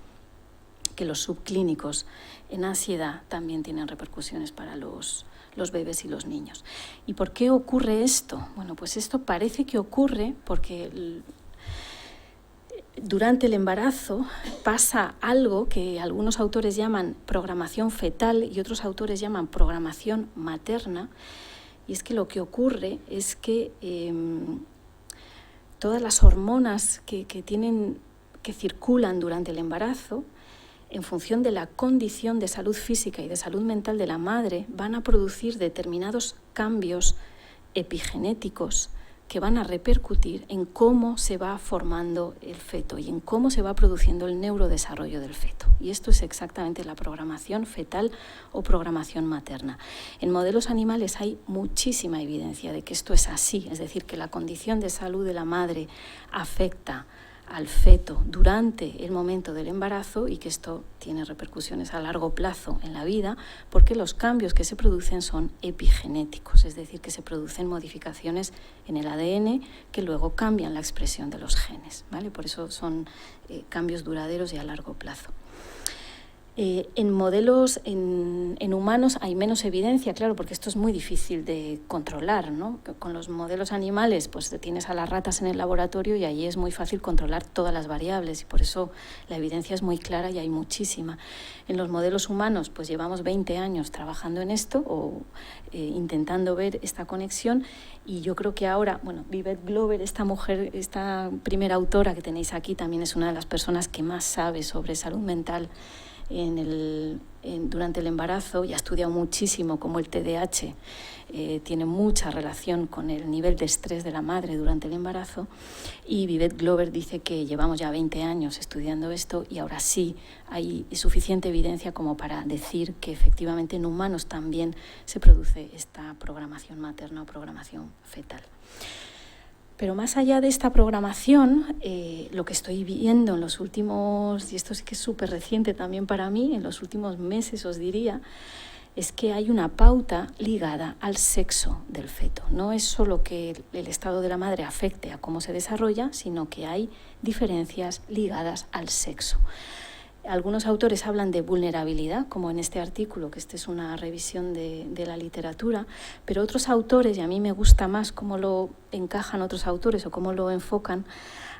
que los subclínicos en ansiedad también tienen repercusiones para los bebés y los niños. ¿Y por qué ocurre esto? Bueno, pues esto parece que ocurre porque durante el embarazo pasa algo que algunos autores llaman programación fetal y otros autores llaman programación materna, y es que lo que ocurre es que todas las hormonas que circulan durante el embarazo, en función de la condición de salud física y de salud mental de la madre, van a producir determinados cambios epigenéticos que van a repercutir en cómo se va formando el feto y en cómo se va produciendo el neurodesarrollo del feto. Y esto es exactamente la programación fetal o programación materna. En modelos animales hay muchísima evidencia de que esto es así, es decir, que la condición de salud de la madre afecta al feto durante el momento del embarazo y que esto tiene repercusiones a largo plazo en la vida, porque los cambios que se producen son epigenéticos, es decir, que se producen modificaciones en el ADN que luego cambian la expresión de los genes, ¿vale? Por eso son cambios duraderos y a largo plazo. En modelos, en humanos hay menos evidencia, claro, porque esto es muy difícil de controlar, ¿no? Con los modelos animales, pues tienes a las ratas en el laboratorio y allí es muy fácil controlar todas las variables y por eso la evidencia es muy clara y hay muchísima. En los modelos humanos, pues llevamos 20 años trabajando en esto o intentando ver esta conexión, y yo creo que ahora, bueno, Vivek Glover, esta mujer, esta primera autora que tenéis aquí, también es una de las personas que más sabe sobre salud mental durante el embarazo, y ha estudiado muchísimo cómo el TDAH tiene mucha relación con el nivel de estrés de la madre durante el embarazo, y Vivek Glover dice que llevamos ya 20 años estudiando esto y ahora sí hay suficiente evidencia como para decir que efectivamente en humanos también se produce esta programación materna o programación fetal. Pero más allá de esta programación, lo que estoy viendo en los últimos, y esto sí que es súper reciente también para mí, en los últimos meses os diría, es que hay una pauta ligada al sexo del feto. No es solo que el estado de la madre afecte a cómo se desarrolla, sino que hay diferencias ligadas al sexo. Algunos autores hablan de vulnerabilidad, como en este artículo, que esta es una revisión de la literatura, pero otros autores, y a mí me gusta más cómo lo encajan otros autores o cómo lo enfocan,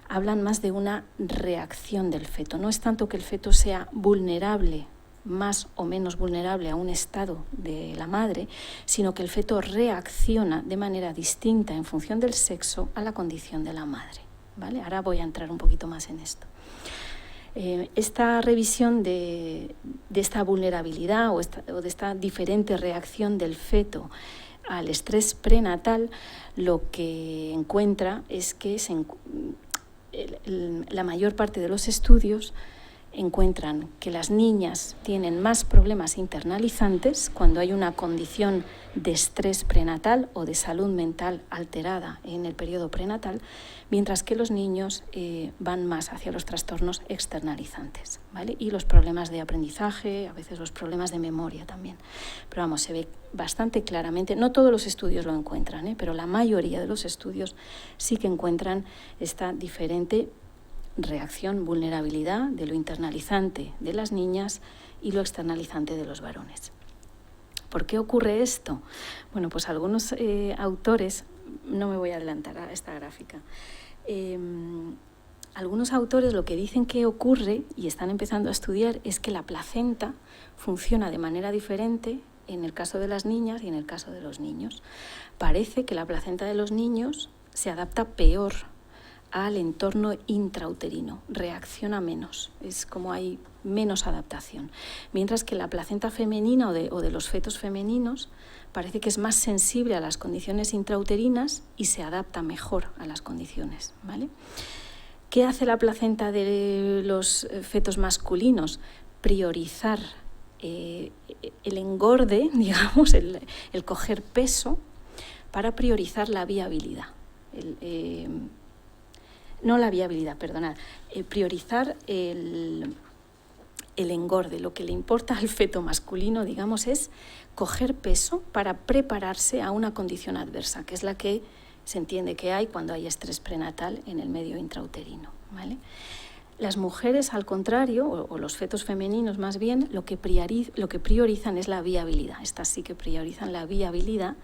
hablan más de una reacción del feto. No es tanto que el feto sea vulnerable, más o menos vulnerable a un estado de la madre, sino que el feto reacciona de manera distinta en función del sexo a la condición de la madre, ¿vale? Ahora voy a entrar un poquito más en esto. Esta revisión de esta vulnerabilidad o de esta diferente reacción del feto al estrés prenatal, lo que encuentra es que la mayor parte de los estudios encuentran que las niñas tienen más problemas internalizantes cuando hay una condición de estrés prenatal o de salud mental alterada en el periodo prenatal, mientras que los niños van más hacia los trastornos externalizantes, ¿vale? Y los problemas de aprendizaje, a veces los problemas de memoria también. Pero vamos, se ve bastante claramente, no todos los estudios lo encuentran, pero la mayoría de los estudios sí que encuentran esta diferente reacción, vulnerabilidad de lo internalizante de las niñas y lo externalizante de los varones. ¿Por qué ocurre esto? Bueno, pues algunos autores, no me voy a adelantar a esta gráfica, algunos autores lo que dicen que ocurre y están empezando a estudiar es que la placenta funciona de manera diferente en el caso de las niñas y en el caso de los niños. Parece que la placenta de los niños se adapta peor al entorno intrauterino, reacciona menos, es como hay menos adaptación. Mientras que la placenta femenina o de los fetos femeninos parece que es más sensible a las condiciones intrauterinas y se adapta mejor a las condiciones, ¿vale? ¿Qué hace la placenta de los fetos masculinos? Priorizar el engorde, digamos, el coger peso para priorizar la viabilidad. Priorizar el engorde. Lo que le importa al feto masculino, digamos, es coger peso para prepararse a una condición adversa, que es la que se entiende que hay cuando hay estrés prenatal en el medio intrauterino, ¿vale? Las mujeres, al contrario, o los fetos femeninos más bien, lo que priorizan es la viabilidad. Estas sí que priorizan la viabilidad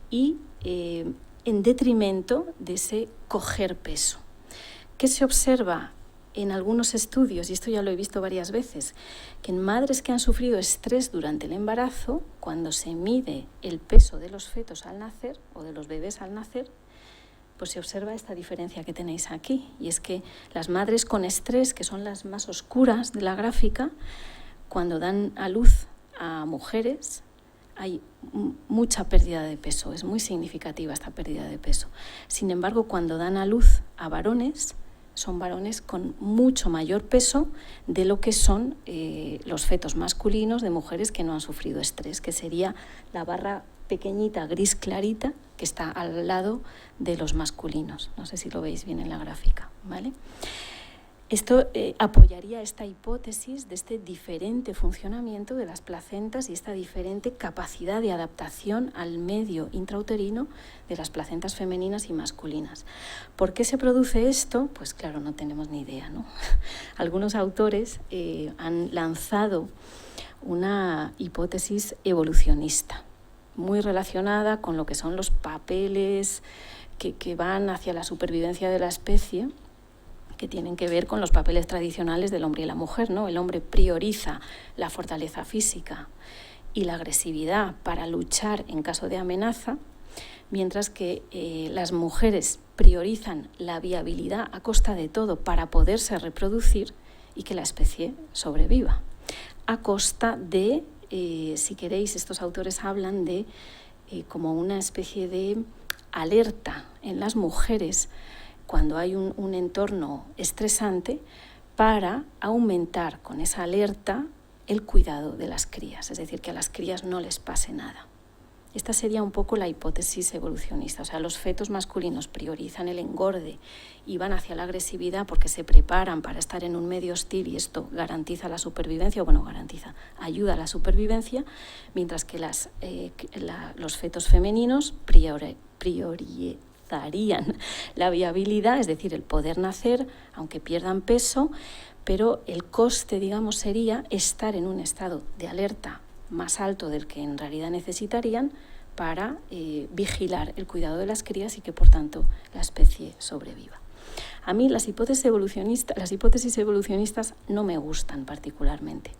y en detrimento de ese coger peso. ¿Qué se observa en algunos estudios? Y esto ya lo he visto varias veces, que en madres que han sufrido estrés durante el embarazo, cuando se mide el peso de los fetos al nacer o de los bebés al nacer, pues se observa esta diferencia que tenéis aquí. Y es que las madres con estrés, que son las más oscuras de la gráfica, cuando dan a luz a mujeres, hay mucha pérdida de peso, es muy significativa esta pérdida de peso. Sin embargo, cuando dan a luz a varones, son varones con mucho mayor peso de lo que son los fetos masculinos de mujeres que no han sufrido estrés, que sería la barra pequeñita, gris clarita, que está al lado de los masculinos. No sé si lo veis bien en la gráfica, ¿vale? Esto apoyaría esta hipótesis de este diferente funcionamiento de las placentas y esta diferente capacidad de adaptación al medio intrauterino de las placentas femeninas y masculinas. ¿Por qué se produce esto? Pues claro, no tenemos ni idea, ¿no? Algunos autores han lanzado una hipótesis evolucionista, muy relacionada con lo que son los papeles que van hacia la supervivencia de la especie, que tienen que ver con los papeles tradicionales del hombre y la mujer, ¿no? El hombre prioriza la fortaleza física y la agresividad para luchar en caso de amenaza, mientras que las mujeres priorizan la viabilidad a costa de todo para poderse reproducir y que la especie sobreviva. A costa de, si queréis, estos autores hablan de como una especie de alerta en las mujeres cuando hay un entorno estresante, para aumentar con esa alerta el cuidado de las crías, es decir, que a las crías no les pase nada. Esta sería un poco la hipótesis evolucionista, o sea, los fetos masculinos priorizan el engorde y van hacia la agresividad porque se preparan para estar en un medio hostil y esto garantiza la supervivencia, ayuda a la supervivencia, mientras que los fetos femeninos priorizarían la viabilidad, es decir, el poder nacer, aunque pierdan peso, pero el coste, digamos, sería estar en un estado de alerta más alto del que en realidad necesitarían para vigilar el cuidado de las crías y que, por tanto, la especie sobreviva. A mí las hipótesis evolucionistas no me gustan particularmente,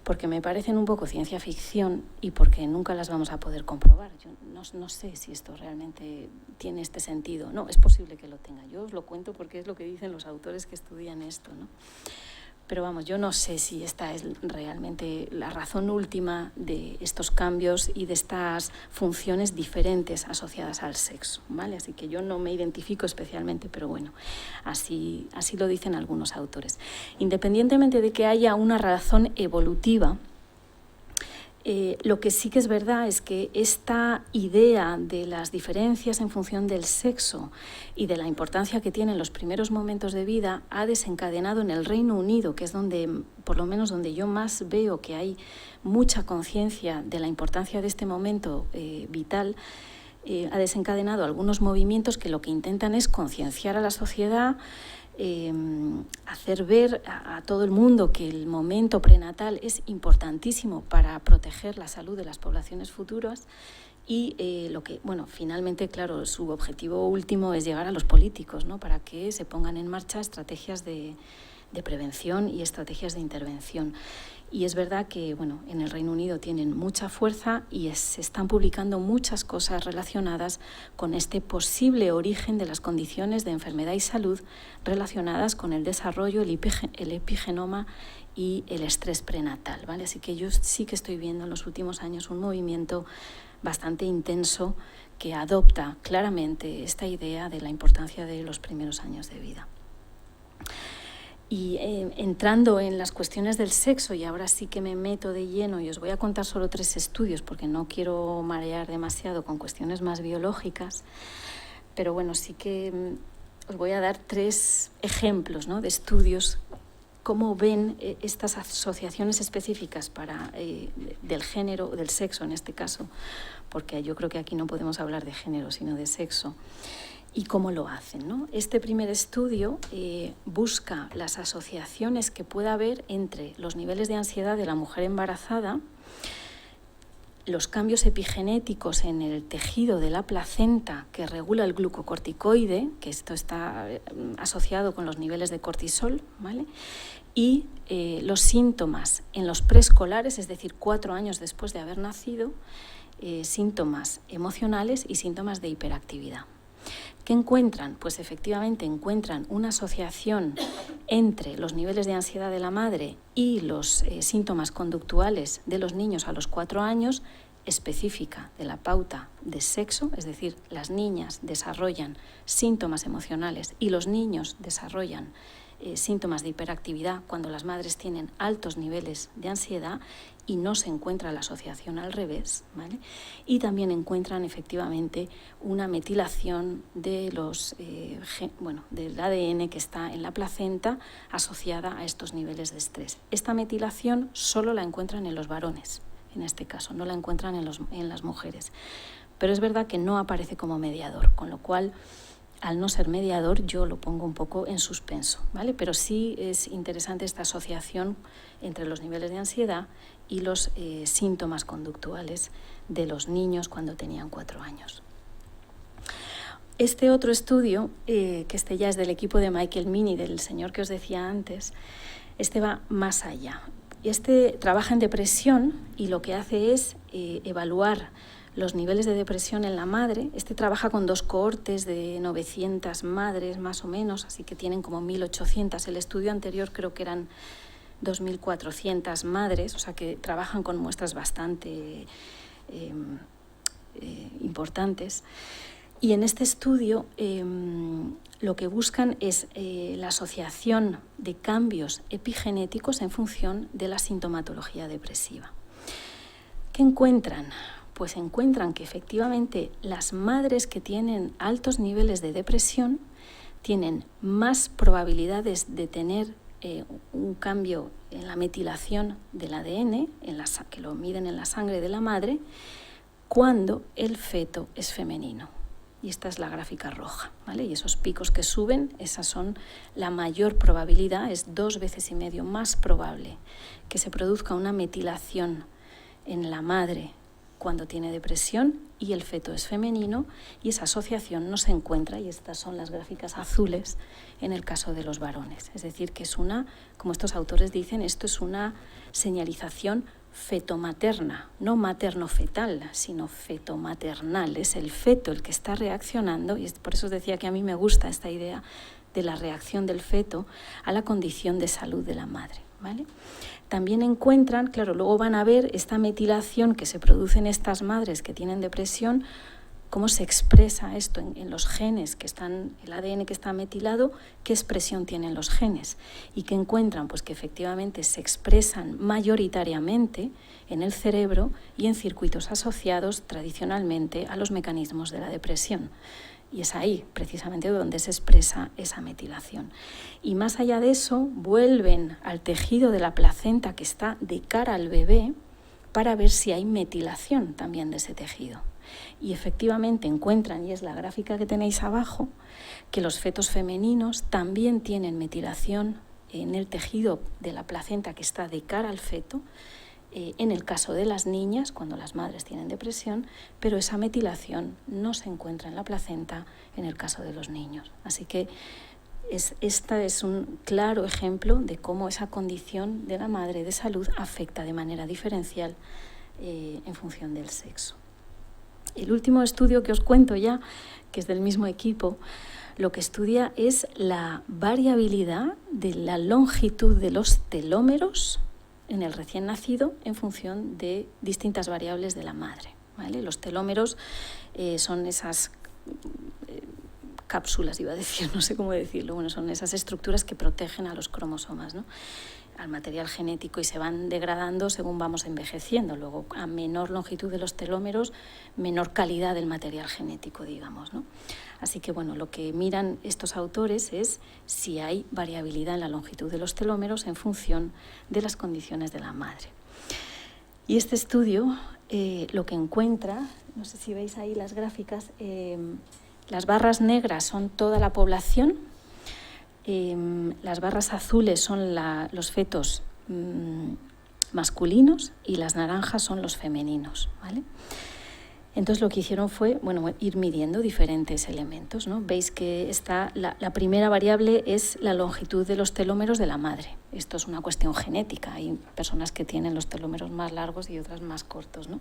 porque me parecen un poco ciencia ficción y porque nunca las vamos a poder comprobar. Yo no sé si esto realmente tiene este sentido. No, es posible que lo tenga. Yo os lo cuento porque es lo que dicen los autores que estudian esto, ¿no? Pero vamos, yo no sé si esta es realmente la razón última de estos cambios y de estas funciones diferentes asociadas al sexo, ¿vale? Así que yo no me identifico especialmente, pero bueno, así lo dicen algunos autores. Independientemente de que haya una razón evolutiva, lo que sí que es verdad es que esta idea de las diferencias en función del sexo y de la importancia que tienen los primeros momentos de vida ha desencadenado en el Reino Unido, que es donde, por lo menos donde yo más veo que hay mucha conciencia de la importancia de este momento vital, ha desencadenado algunos movimientos que lo que intentan es concienciar a la sociedad, hacer ver a todo el mundo que el momento prenatal es importantísimo para proteger la salud de las poblaciones futuras y lo que, bueno, finalmente, claro, su objetivo último es llegar a los políticos, ¿no? Para que se pongan en marcha estrategias de prevención y estrategias de intervención. Y es verdad que, bueno, en el Reino Unido tienen mucha fuerza y se están publicando muchas cosas relacionadas con este posible origen de las condiciones de enfermedad y salud relacionadas con el desarrollo, el epigenoma y el estrés prenatal, ¿vale? Así que yo sí que estoy viendo en los últimos años un movimiento bastante intenso que adopta claramente esta idea de la importancia de los primeros años de vida. Y entrando en las cuestiones del sexo, y ahora sí que me meto de lleno y os voy a contar solo 3 estudios porque no quiero marear demasiado con cuestiones más biológicas, pero bueno, sí que os voy a dar 3 ejemplos, ¿no?, de estudios, cómo ven estas asociaciones específicas del género, del sexo en este caso, porque yo creo que aquí no podemos hablar de género, sino de sexo. Y cómo lo hacen, ¿no? Este primer estudio busca las asociaciones que pueda haber entre los niveles de ansiedad de la mujer embarazada, los cambios epigenéticos en el tejido de la placenta que regula el glucocorticoide, que esto está asociado con los niveles de cortisol, ¿vale?, y los síntomas en los preescolares, es decir, 4 años después de haber nacido, síntomas emocionales y síntomas de hiperactividad. ¿Qué encuentran? Pues efectivamente encuentran una asociación entre los niveles de ansiedad de la madre y los síntomas conductuales de los niños a los 4 años, específica de la pauta de sexo, es decir, las niñas desarrollan síntomas emocionales y los niños desarrollan síntomas de hiperactividad cuando las madres tienen altos niveles de ansiedad y no se encuentra la asociación al revés, ¿vale? Y también encuentran efectivamente una metilación de del ADN que está en la placenta asociada a estos niveles de estrés. Esta metilación solo la encuentran en los varones, en este caso, no la encuentran en las mujeres. Pero es verdad que no aparece como mediador, con lo cual, al no ser mediador, yo lo pongo un poco en suspenso, ¿vale? Pero sí es interesante esta asociación entre los niveles de ansiedad y los síntomas conductuales de los niños cuando tenían 4 años. Este otro estudio, que este ya es del equipo de Michael Meany, del señor que os decía antes, este va más allá. Este trabaja en depresión y lo que hace es evaluar los niveles de depresión en la madre. Este trabaja con 2 cohortes de 900 madres más o menos, así que tienen como 1.800. El estudio anterior creo que eran 2.400 madres, o sea que trabajan con muestras bastante importantes. Y en este estudio lo que buscan es la asociación de cambios epigenéticos en función de la sintomatología depresiva. ¿Qué encuentran? Pues encuentran que efectivamente las madres que tienen altos niveles de depresión tienen más probabilidades de tener un cambio en la metilación del ADN, que lo miden en la sangre de la madre, cuando el feto es femenino. Y esta es la gráfica roja, ¿vale? Y esos picos que suben, esas son la mayor probabilidad, es 2,5 veces más probable que se produzca una metilación en la madre cuando tiene depresión y el feto es femenino, y esa asociación no se encuentra, y estas son las gráficas azules, en el caso de los varones. Es decir, que es como estos autores dicen, esto es una señalización fetomaterna, no materno-fetal, sino fetomaternal. Es el feto el que está reaccionando, y por eso os decía que a mí me gusta esta idea de la reacción del feto a la condición de salud de la madre. ¿vale? También encuentran, claro, luego van a ver esta metilación que se produce en estas madres que tienen depresión, cómo se expresa esto en los genes que están, el ADN que está metilado, qué expresión tienen los genes y que encuentran pues que efectivamente se expresan mayoritariamente en el cerebro y en circuitos asociados tradicionalmente a los mecanismos de la depresión. Y es ahí precisamente donde se expresa esa metilación. Y más allá de eso, vuelven al tejido de la placenta que está de cara al bebé para ver si hay metilación también de ese tejido. Y efectivamente encuentran, y es la gráfica que tenéis abajo, que los fetos femeninos también tienen metilación en el tejido de la placenta que está de cara al feto, en el caso de las niñas, cuando las madres tienen depresión, pero esa metilación no se encuentra en la placenta en el caso de los niños. Así que esta es un claro ejemplo de cómo esa condición de la madre de salud afecta de manera diferencial en función del sexo. El último estudio que os cuento ya, que es del mismo equipo, lo que estudia es la variabilidad de la longitud de los telómeros en el recién nacido en función de distintas variables de la madre, ¿vale? Los telómeros son esas cápsulas, iba a decir, no sé cómo decirlo, bueno, son esas estructuras que protegen a los cromosomas, ¿no?, al material genético, y se van degradando según vamos envejeciendo. Luego, a menor longitud de los telómeros, menor calidad del material genético, digamos, ¿no? Así que, bueno, lo que miran estos autores es si hay variabilidad en la longitud de los telómeros en función de las condiciones de la madre. Y este estudio lo que encuentra, no sé si veis ahí las gráficas, las barras negras son toda la población, las barras azules son los fetos masculinos y las naranjas son los femeninos, ¿vale? Entonces lo que hicieron fue, bueno, ir midiendo diferentes elementos, ¿no? Veis que la primera variable es la longitud de los telómeros de la madre. Esto es una cuestión genética. Hay personas que tienen los telómeros más largos y otras más cortos, ¿no?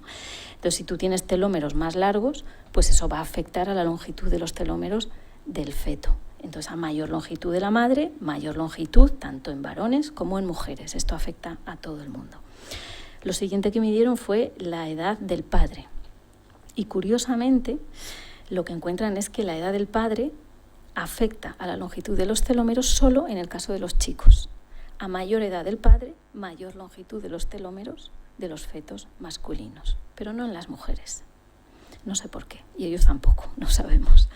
Entonces, si tú tienes telómeros más largos, pues eso va a afectar a la longitud de los telómeros del feto. Entonces, a mayor longitud de la madre, mayor longitud tanto en varones como en mujeres. Esto afecta a todo el mundo. Lo siguiente que midieron fue la edad del padre. Y curiosamente, lo que encuentran es que la edad del padre afecta a la longitud de los telómeros solo en el caso de los chicos. A mayor edad del padre, mayor longitud de los telómeros de los fetos masculinos, pero no en las mujeres. No sé por qué, y ellos tampoco, no sabemos.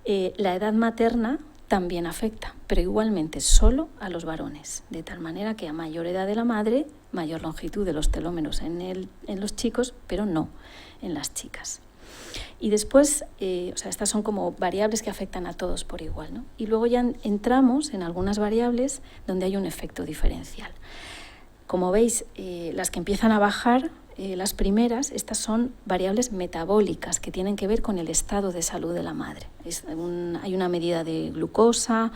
La edad materna también afecta, pero igualmente solo a los varones, de tal manera que a mayor edad de la madre, mayor longitud de los telómeros en los chicos, pero no en las chicas. Y después, estas son como variables que afectan a todos por igual, ¿no? Y luego ya entramos en algunas variables donde hay un efecto diferencial. Como veis, las que empiezan a bajar, las primeras, estas son variables metabólicas que tienen que ver con el estado de salud de la madre. Hay una medida de glucosa,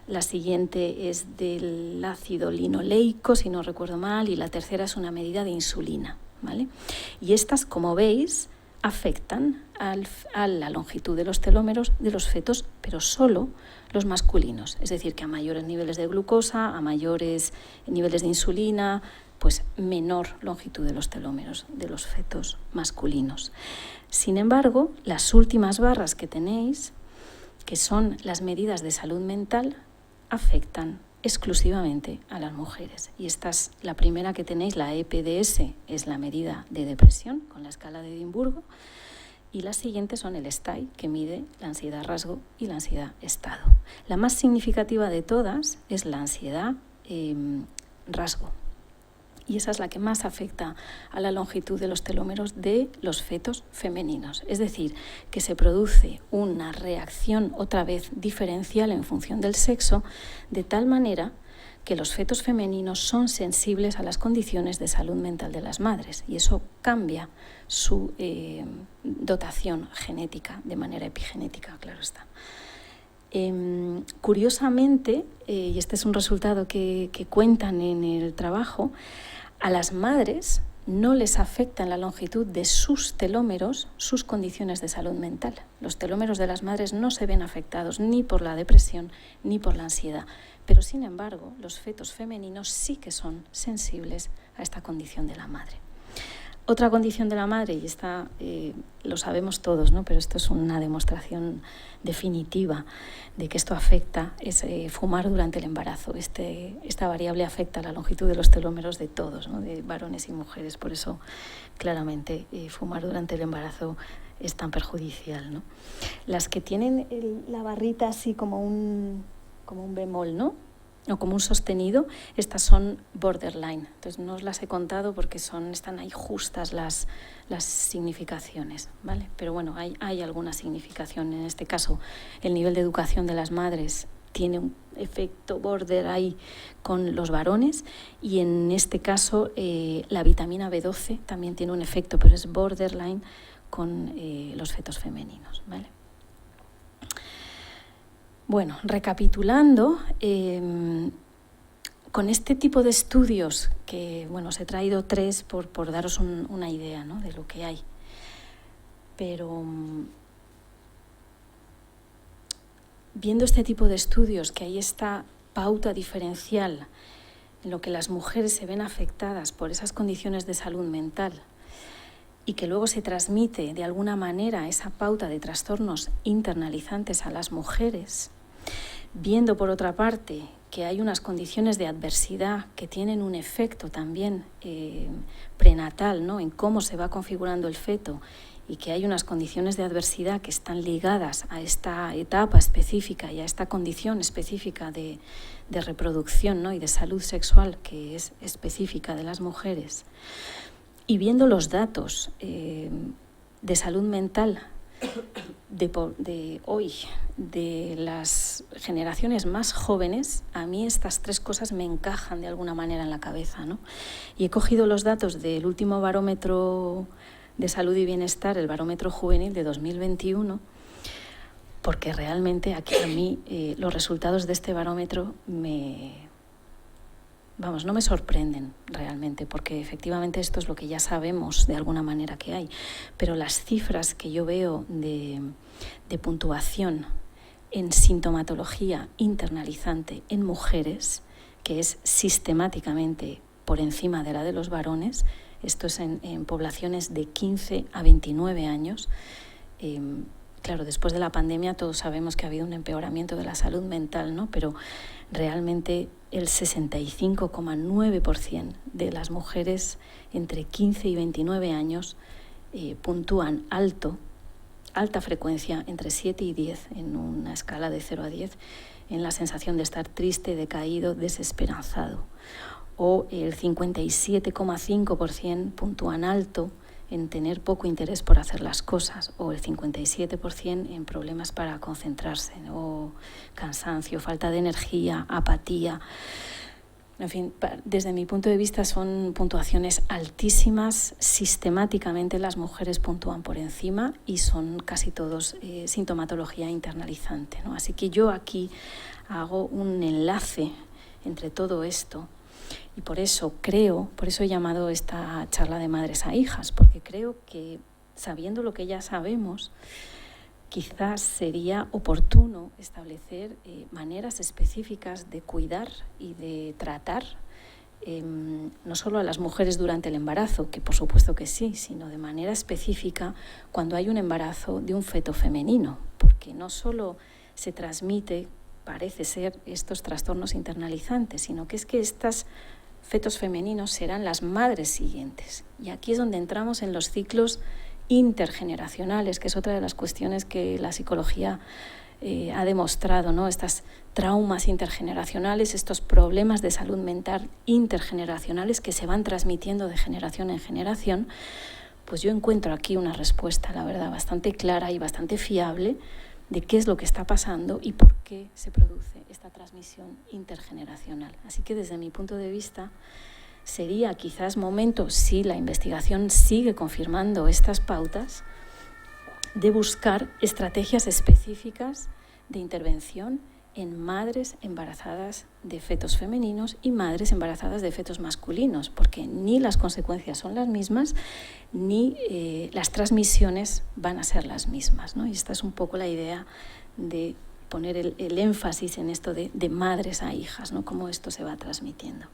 la siguiente es del ácido linoleico, si no recuerdo mal, y la tercera es una medida de insulina, ¿vale? Y estas, como veis, afectan a la longitud de los telómeros de los fetos, pero solo los masculinos. Es decir, que a mayores niveles de glucosa, a mayores niveles de insulina, pues menor longitud de los telómeros de los fetos masculinos. Sin embargo, las últimas barras que tenéis, que son las medidas de salud mental, afectan exclusivamente a las mujeres. Y esta es la primera que tenéis, la EPDS, es la medida de depresión con la escala de Edimburgo, y las siguientes son el STAI, que mide la ansiedad rasgo y la ansiedad estado. La más significativa de todas es la ansiedad rasgo, y esa es la que más afecta a la longitud de los telómeros de los fetos femeninos. Es decir, que se produce una reacción otra vez diferencial en función del sexo, de tal manera que los fetos femeninos son sensibles a las condiciones de salud mental de las madres, y eso cambia su dotación genética de manera epigenética, claro está. Curiosamente, y este es un resultado que cuentan en el trabajo, a las madres no les afecta en la longitud de sus telómeros sus condiciones de salud mental. Los telómeros de las madres no se ven afectados ni por la depresión ni por la ansiedad, pero sin embargo los fetos femeninos sí que son sensibles a esta condición de la madre. Otra condición de la madre, y esta lo sabemos todos, ¿no? Pero esto es una demostración definitiva de que esto afecta, es fumar durante el embarazo. Esta variable afecta la longitud de los telómeros de todos, ¿no? De varones y mujeres. Por eso, claramente, fumar durante el embarazo es tan perjudicial, ¿no? Las que tienen la barrita así como un bemol, ¿no? O como un sostenido, estas son borderline. Entonces no os las he contado porque están ahí justas las significaciones, ¿vale? Pero bueno, hay alguna significación. En este caso, el nivel de educación de las madres tiene un efecto border ahí con los varones, y en este caso la vitamina B12 también tiene un efecto, pero es borderline con los fetos femeninos, ¿vale? Bueno, recapitulando, con este tipo de estudios, que bueno, os he traído 3 por daros una idea, ¿no? De lo que hay, pero viendo este tipo de estudios, que hay esta pauta diferencial en lo que las mujeres se ven afectadas por esas condiciones de salud mental, y que luego se transmite de alguna manera esa pauta de trastornos internalizantes a las mujeres, viendo por otra parte que hay unas condiciones de adversidad que tienen un efecto también prenatal, ¿no? En cómo se va configurando el feto, y que hay unas condiciones de adversidad que están ligadas a esta etapa específica y a esta condición específica de reproducción, ¿no? Y de salud sexual que es específica de las mujeres. Y viendo los datos de salud mental de hoy, de las generaciones más jóvenes, a mí estas 3 cosas me encajan de alguna manera en la cabeza, ¿no? Y he cogido los datos del último barómetro de salud y bienestar, el barómetro juvenil de 2021, porque realmente aquí a mí los resultados de este barómetro no me sorprenden realmente, porque efectivamente esto es lo que ya sabemos de alguna manera que hay, pero las cifras que yo veo de puntuación en sintomatología internalizante en mujeres, que es sistemáticamente por encima de la de los varones, esto es en poblaciones de 15 a 29 años, claro, después de la pandemia todos sabemos que ha habido un empeoramiento de la salud mental, ¿no? Pero realmente el 65,9% de las mujeres entre 15 y 29 años puntúan alta frecuencia, entre 7 y 10, en una escala de 0 a 10, en la sensación de estar triste, decaído, desesperanzado. O el 57,5% puntúan alto en tener poco interés por hacer las cosas, o el 57% en problemas para concentrarse, o cansancio, falta de energía, apatía. En fin, desde mi punto de vista son puntuaciones altísimas. Sistemáticamente las mujeres puntúan por encima y son casi todos sintomatología internalizante, ¿no? Así que yo aquí hago un enlace entre todo esto. Y por eso he llamado esta charla de madres a hijas, porque creo que, sabiendo lo que ya sabemos, quizás sería oportuno establecer maneras específicas de cuidar y de tratar no solo a las mujeres durante el embarazo, que por supuesto que sí, sino de manera específica cuando hay un embarazo de un feto femenino, porque no solo se transmite, parece ser, estos trastornos internalizantes, sino que estos fetos femeninos serán las madres siguientes. Y aquí es donde entramos en los ciclos intergeneracionales, que es otra de las cuestiones que la psicología ha demostrado, ¿no? Estas traumas intergeneracionales, estos problemas de salud mental intergeneracionales que se van transmitiendo de generación en generación. Pues yo encuentro aquí una respuesta, la verdad, bastante clara y bastante fiable de qué es lo que está pasando y por qué se produce esta transmisión intergeneracional. Así que desde mi punto de vista sería quizás momento, si la investigación sigue confirmando estas pautas, de buscar estrategias específicas de intervención en madres embarazadas de fetos femeninos y madres embarazadas de fetos masculinos, porque ni las consecuencias son las mismas, ni las transmisiones van a ser las mismas, ¿no? Y esta es un poco la idea de poner el énfasis en esto de madres a hijas, ¿no? Cómo esto se va transmitiendo.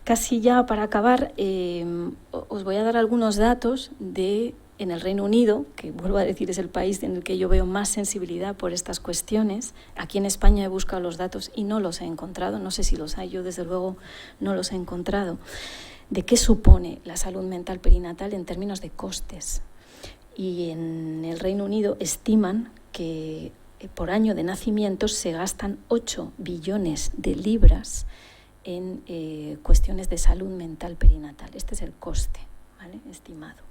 Casi ya para acabar, os voy a dar algunos datos en el Reino Unido, que vuelvo a decir es el país en el que yo veo más sensibilidad por estas cuestiones. Aquí en España he buscado los datos y no los he encontrado, no sé si los hay, yo desde luego no los he encontrado, de qué supone la salud mental perinatal en términos de costes. Y en el Reino Unido estiman que por año de nacimientos se gastan 8 billones de libras en cuestiones de salud mental perinatal. Este es el coste, ¿vale?, estimado.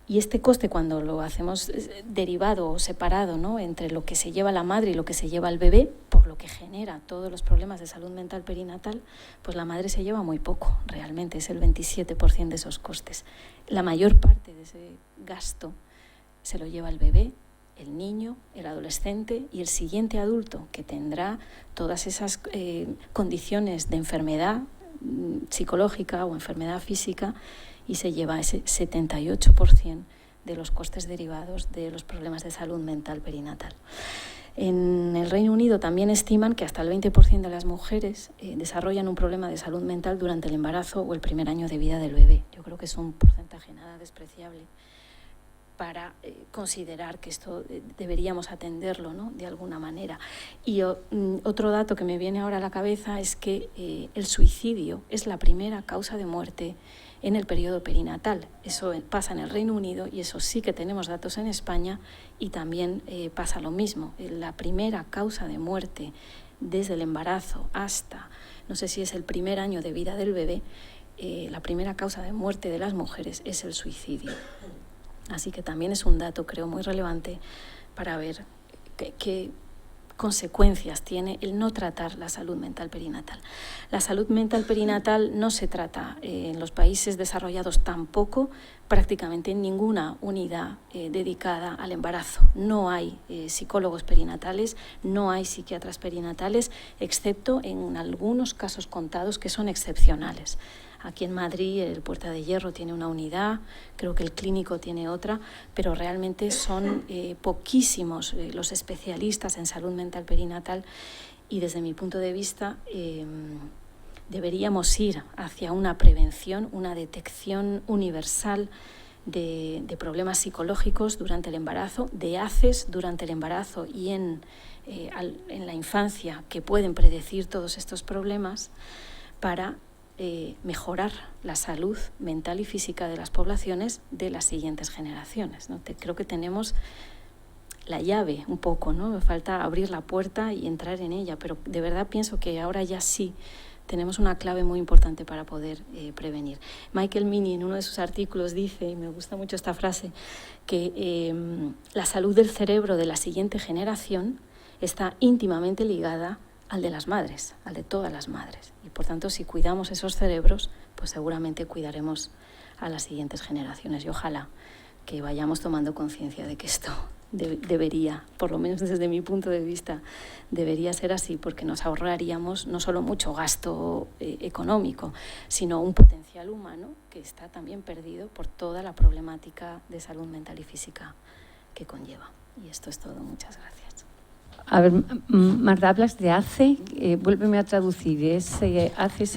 Y este coste, cuando lo hacemos derivado o separado, ¿no?, entre lo que se lleva la madre y lo que se lleva el bebé, por lo que genera todos los problemas de salud mental perinatal, pues la madre se lleva muy poco, realmente, es el 27% de esos costes. La mayor parte de ese gasto se lo lleva el bebé, el niño, el adolescente y el siguiente adulto, que tendrá todas esas condiciones de enfermedad psicológica o enfermedad física, y se lleva ese 78% de los costes derivados de los problemas de salud mental perinatal. En el Reino Unido también estiman que hasta el 20% de las mujeres desarrollan un problema de salud mental durante el embarazo o el primer año de vida del bebé. Yo creo que es un porcentaje nada despreciable para considerar que esto deberíamos atenderlo, ¿no?, de alguna manera. Y otro dato que me viene ahora a la cabeza es que el suicidio es la primera causa de muerte en el periodo perinatal. Eso pasa en el Reino Unido y eso sí que tenemos datos en España, y también pasa lo mismo. La primera causa de muerte desde el embarazo hasta, no sé si es el primer año de vida del bebé, la primera causa de muerte de las mujeres es el suicidio. Así que también es un dato, creo, muy relevante para ver qué consecuencias tiene el no tratar la salud mental perinatal. La salud mental perinatal no se trata en los países desarrollados tampoco, prácticamente en ninguna unidad dedicada al embarazo. No hay psicólogos perinatales, no hay psiquiatras perinatales, excepto en algunos casos contados que son excepcionales. Aquí en Madrid el Puerta de Hierro tiene una unidad, creo que el Clínico tiene otra, pero realmente son poquísimos los especialistas en salud mental perinatal, y desde mi punto de vista deberíamos ir hacia una prevención, una detección universal de problemas psicológicos durante el embarazo, de ACEs durante el embarazo y en la infancia, que pueden predecir todos estos problemas, para mejorar la salud mental y física de las poblaciones de las siguientes generaciones, ¿no? Creo que tenemos la llave un poco, ¿no? Me falta abrir la puerta y entrar en ella, pero de verdad pienso que ahora ya sí tenemos una clave muy importante para poder prevenir. Michael Meany, en uno de sus artículos, dice, y me gusta mucho esta frase, que la salud del cerebro de la siguiente generación está íntimamente ligada al de las madres, al de todas las madres. Y por tanto, si cuidamos esos cerebros, pues seguramente cuidaremos a las siguientes generaciones. Y ojalá que vayamos tomando conciencia de que esto debería, por lo menos desde mi punto de vista, debería ser así, porque nos ahorraríamos no solo mucho gasto económico, sino un potencial humano que está también perdido por toda la problemática de salud mental y física que conlleva. Y esto es todo. Muchas gracias. A ver, Marta, hablas de ACE, vuélveme a traducir, ¿es ACEs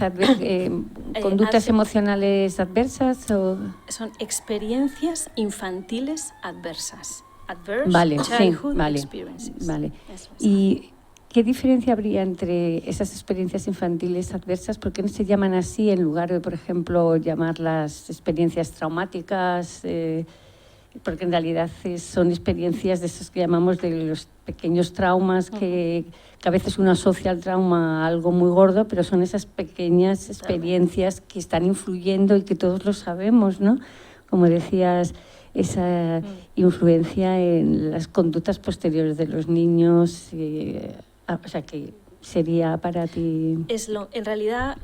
conductas emocionales adversas o...? Son experiencias infantiles adversas. Adverse childhood experiences. Vale. ¿Y qué diferencia habría entre esas experiencias infantiles adversas? ¿Por qué no se llaman así en lugar de, por ejemplo, llamarlas experiencias traumáticas? Porque en realidad son experiencias de esas que llamamos de los pequeños traumas que a veces uno asocia al trauma a algo muy gordo, pero son esas pequeñas experiencias que están influyendo y que todos lo sabemos, ¿no? Como decías, esa influencia en las conductas posteriores de los niños, o sea que sería para ti... En realidad,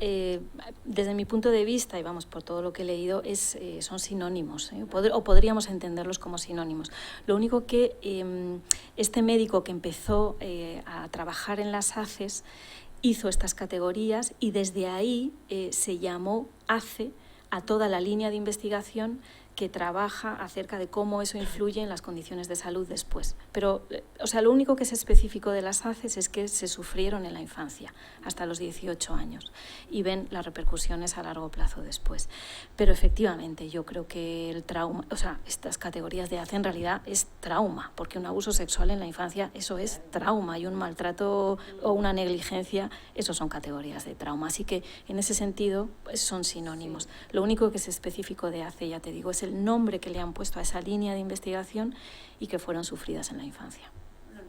desde mi punto de vista, y vamos, por todo lo que he leído, son sinónimos, o podríamos entenderlos como sinónimos. Lo único que este médico que empezó a trabajar en las ACEs hizo estas categorías y desde ahí se llamó ACE a toda la línea de investigación que trabaja acerca de cómo eso influye en las condiciones de salud después. Pero, o sea, lo único que es específico de las ACEs es que se sufrieron en la infancia, hasta los 18 años, y ven las repercusiones a largo plazo después. Pero efectivamente, yo creo que el trauma, o sea, estas categorías de ACE en realidad es trauma, porque un abuso sexual en la infancia, eso es trauma, y un maltrato o una negligencia, eso son categorías de trauma. Así que, en ese sentido, pues, son sinónimos. Lo único que es específico de ACE, ya te digo, es el nombre que le han puesto a esa línea de investigación y que fueron sufridas en la infancia.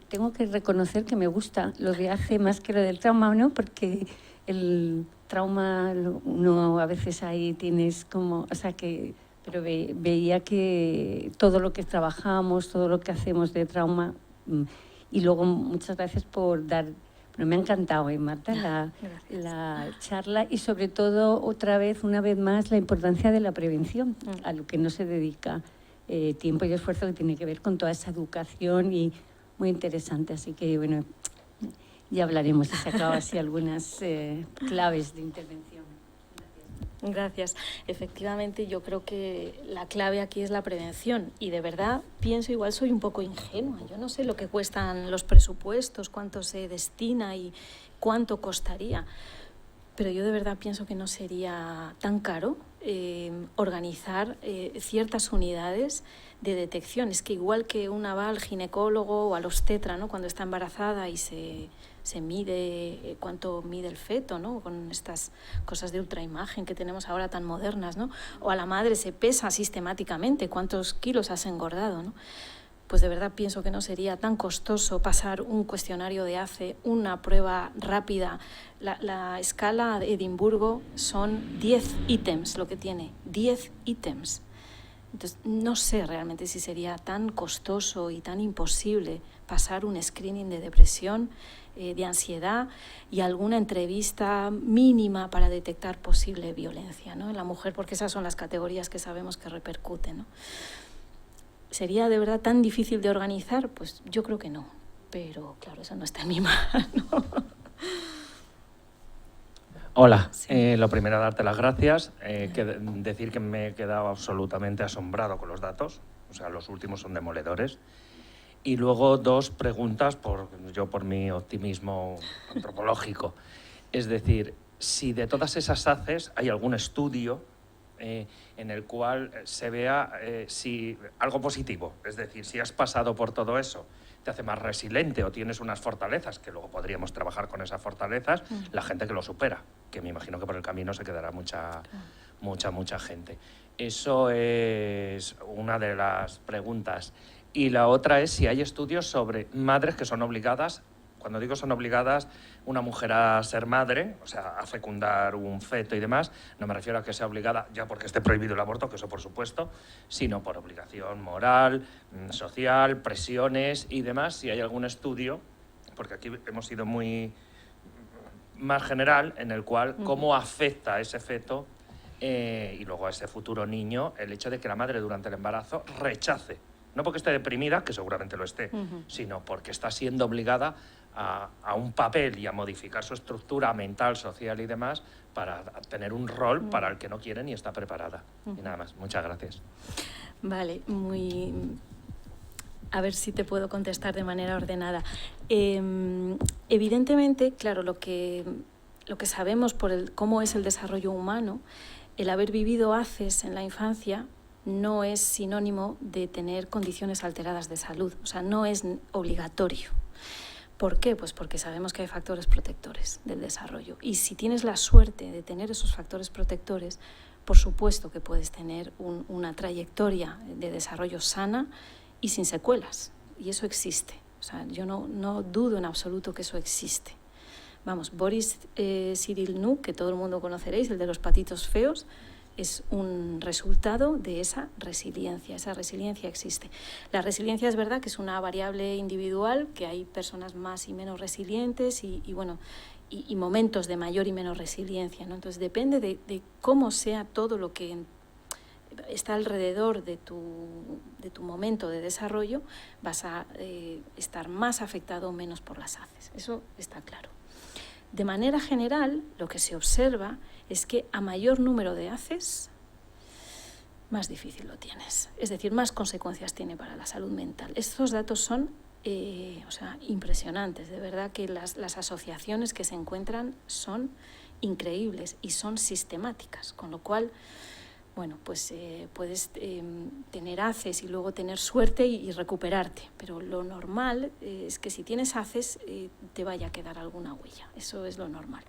Tengo que reconocer que me gusta lo de ACE más que lo del trauma, ¿no? Porque el trauma, uno a veces ahí tienes como, o sea que, pero veía que todo lo que trabajamos, todo lo que hacemos de trauma, y luego muchas gracias por dar. Bueno, me ha encantado, Marta, la charla y sobre todo, una vez más, la importancia de la prevención, a lo que no se dedica tiempo y esfuerzo, que tiene que ver con toda esa educación y muy interesante. Así que, bueno, ya hablaremos, he sacado así algunas claves de intervención. Gracias. Efectivamente, yo creo que la clave aquí es la prevención y de verdad pienso, igual soy un poco ingenua, yo no sé lo que cuestan los presupuestos, cuánto se destina y cuánto costaría, pero yo de verdad pienso que no sería tan caro organizar ciertas unidades de detección. Es que igual que una va al ginecólogo o al obstetra, ¿no?, cuando está embarazada y se mide cuánto mide el feto, ¿no?, con estas cosas de ultraimagen que tenemos ahora tan modernas, ¿no?, o a la madre se pesa sistemáticamente cuántos kilos has engordado, ¿no? Pues de verdad pienso que no sería tan costoso pasar un cuestionario de ACE, una prueba rápida. La escala de Edimburgo son 10 ítems lo que tiene, 10 ítems. Entonces, no sé realmente si sería tan costoso y tan imposible pasar un screening de depresión, de ansiedad y alguna entrevista mínima para detectar posible violencia, ¿no?, en la mujer, porque esas son las categorías que sabemos que repercuten, ¿no? ¿Sería de verdad tan difícil de organizar? Pues yo creo que no, pero claro, eso no está en mi mano. Hola, Sí. lo primero, darte las gracias, decir que me he quedado absolutamente asombrado con los datos, o sea, los últimos son demoledores. Y luego dos preguntas, por mi optimismo antropológico. Es decir, si de todas esas ACEs hay algún estudio en el cual se vea si algo positivo, es decir, si has pasado por todo eso, te hace más resiliente o tienes unas fortalezas, que luego podríamos trabajar con esas fortalezas, la gente que lo supera, que me imagino que por el camino se quedará mucha gente. Eso es una de las preguntas. Y la otra es si hay estudios sobre madres que son obligadas, cuando digo son obligadas, una mujer a ser madre, o sea, a fecundar un feto y demás, no me refiero a que sea obligada ya porque esté prohibido el aborto, que eso por supuesto, sino por obligación moral, social, presiones y demás, si hay algún estudio, porque aquí hemos sido muy más general, en el cual cómo afecta a ese feto y luego a ese futuro niño el hecho de que la madre durante el embarazo rechace, no porque esté deprimida, que seguramente lo esté, sino porque está siendo obligada a un papel y a modificar su estructura mental, social y demás para tener un rol para el que no quiere ni está preparada. Y nada más, muchas gracias. Vale, a ver si te puedo contestar de manera ordenada. Evidentemente, claro, lo que sabemos por cómo es el desarrollo humano, el haber vivido ACEs en la infancia no es sinónimo de tener condiciones alteradas de salud, o sea, no es obligatorio. ¿Por qué? Pues porque sabemos que hay factores protectores del desarrollo. Y si tienes la suerte de tener esos factores protectores, por supuesto que puedes tener una trayectoria de desarrollo sana y sin secuelas. Y eso existe. O sea, yo no dudo en absoluto que eso existe. Vamos, Boris Cyrulnik, que todo el mundo conoceréis, el de los patitos feos, es un resultado de esa resiliencia. Esa resiliencia existe. La resiliencia es verdad que es una variable individual, que hay personas más y menos resilientes y momentos de mayor y menor resiliencia, ¿no? Entonces depende de cómo sea todo lo que está alrededor de tu momento de desarrollo, vas a estar más afectado o menos por las ACEs. Eso está claro. De manera general, lo que se observa es que a mayor número de ACEs, más difícil lo tienes. Es decir, más consecuencias tiene para la salud mental. Estos datos son impresionantes. De verdad que las asociaciones que se encuentran son increíbles y son sistemáticas, con lo cual, bueno, pues puedes tener ACEs y luego tener suerte y recuperarte, pero lo normal es que si tienes ACEs te vaya a quedar alguna huella, eso es lo normal.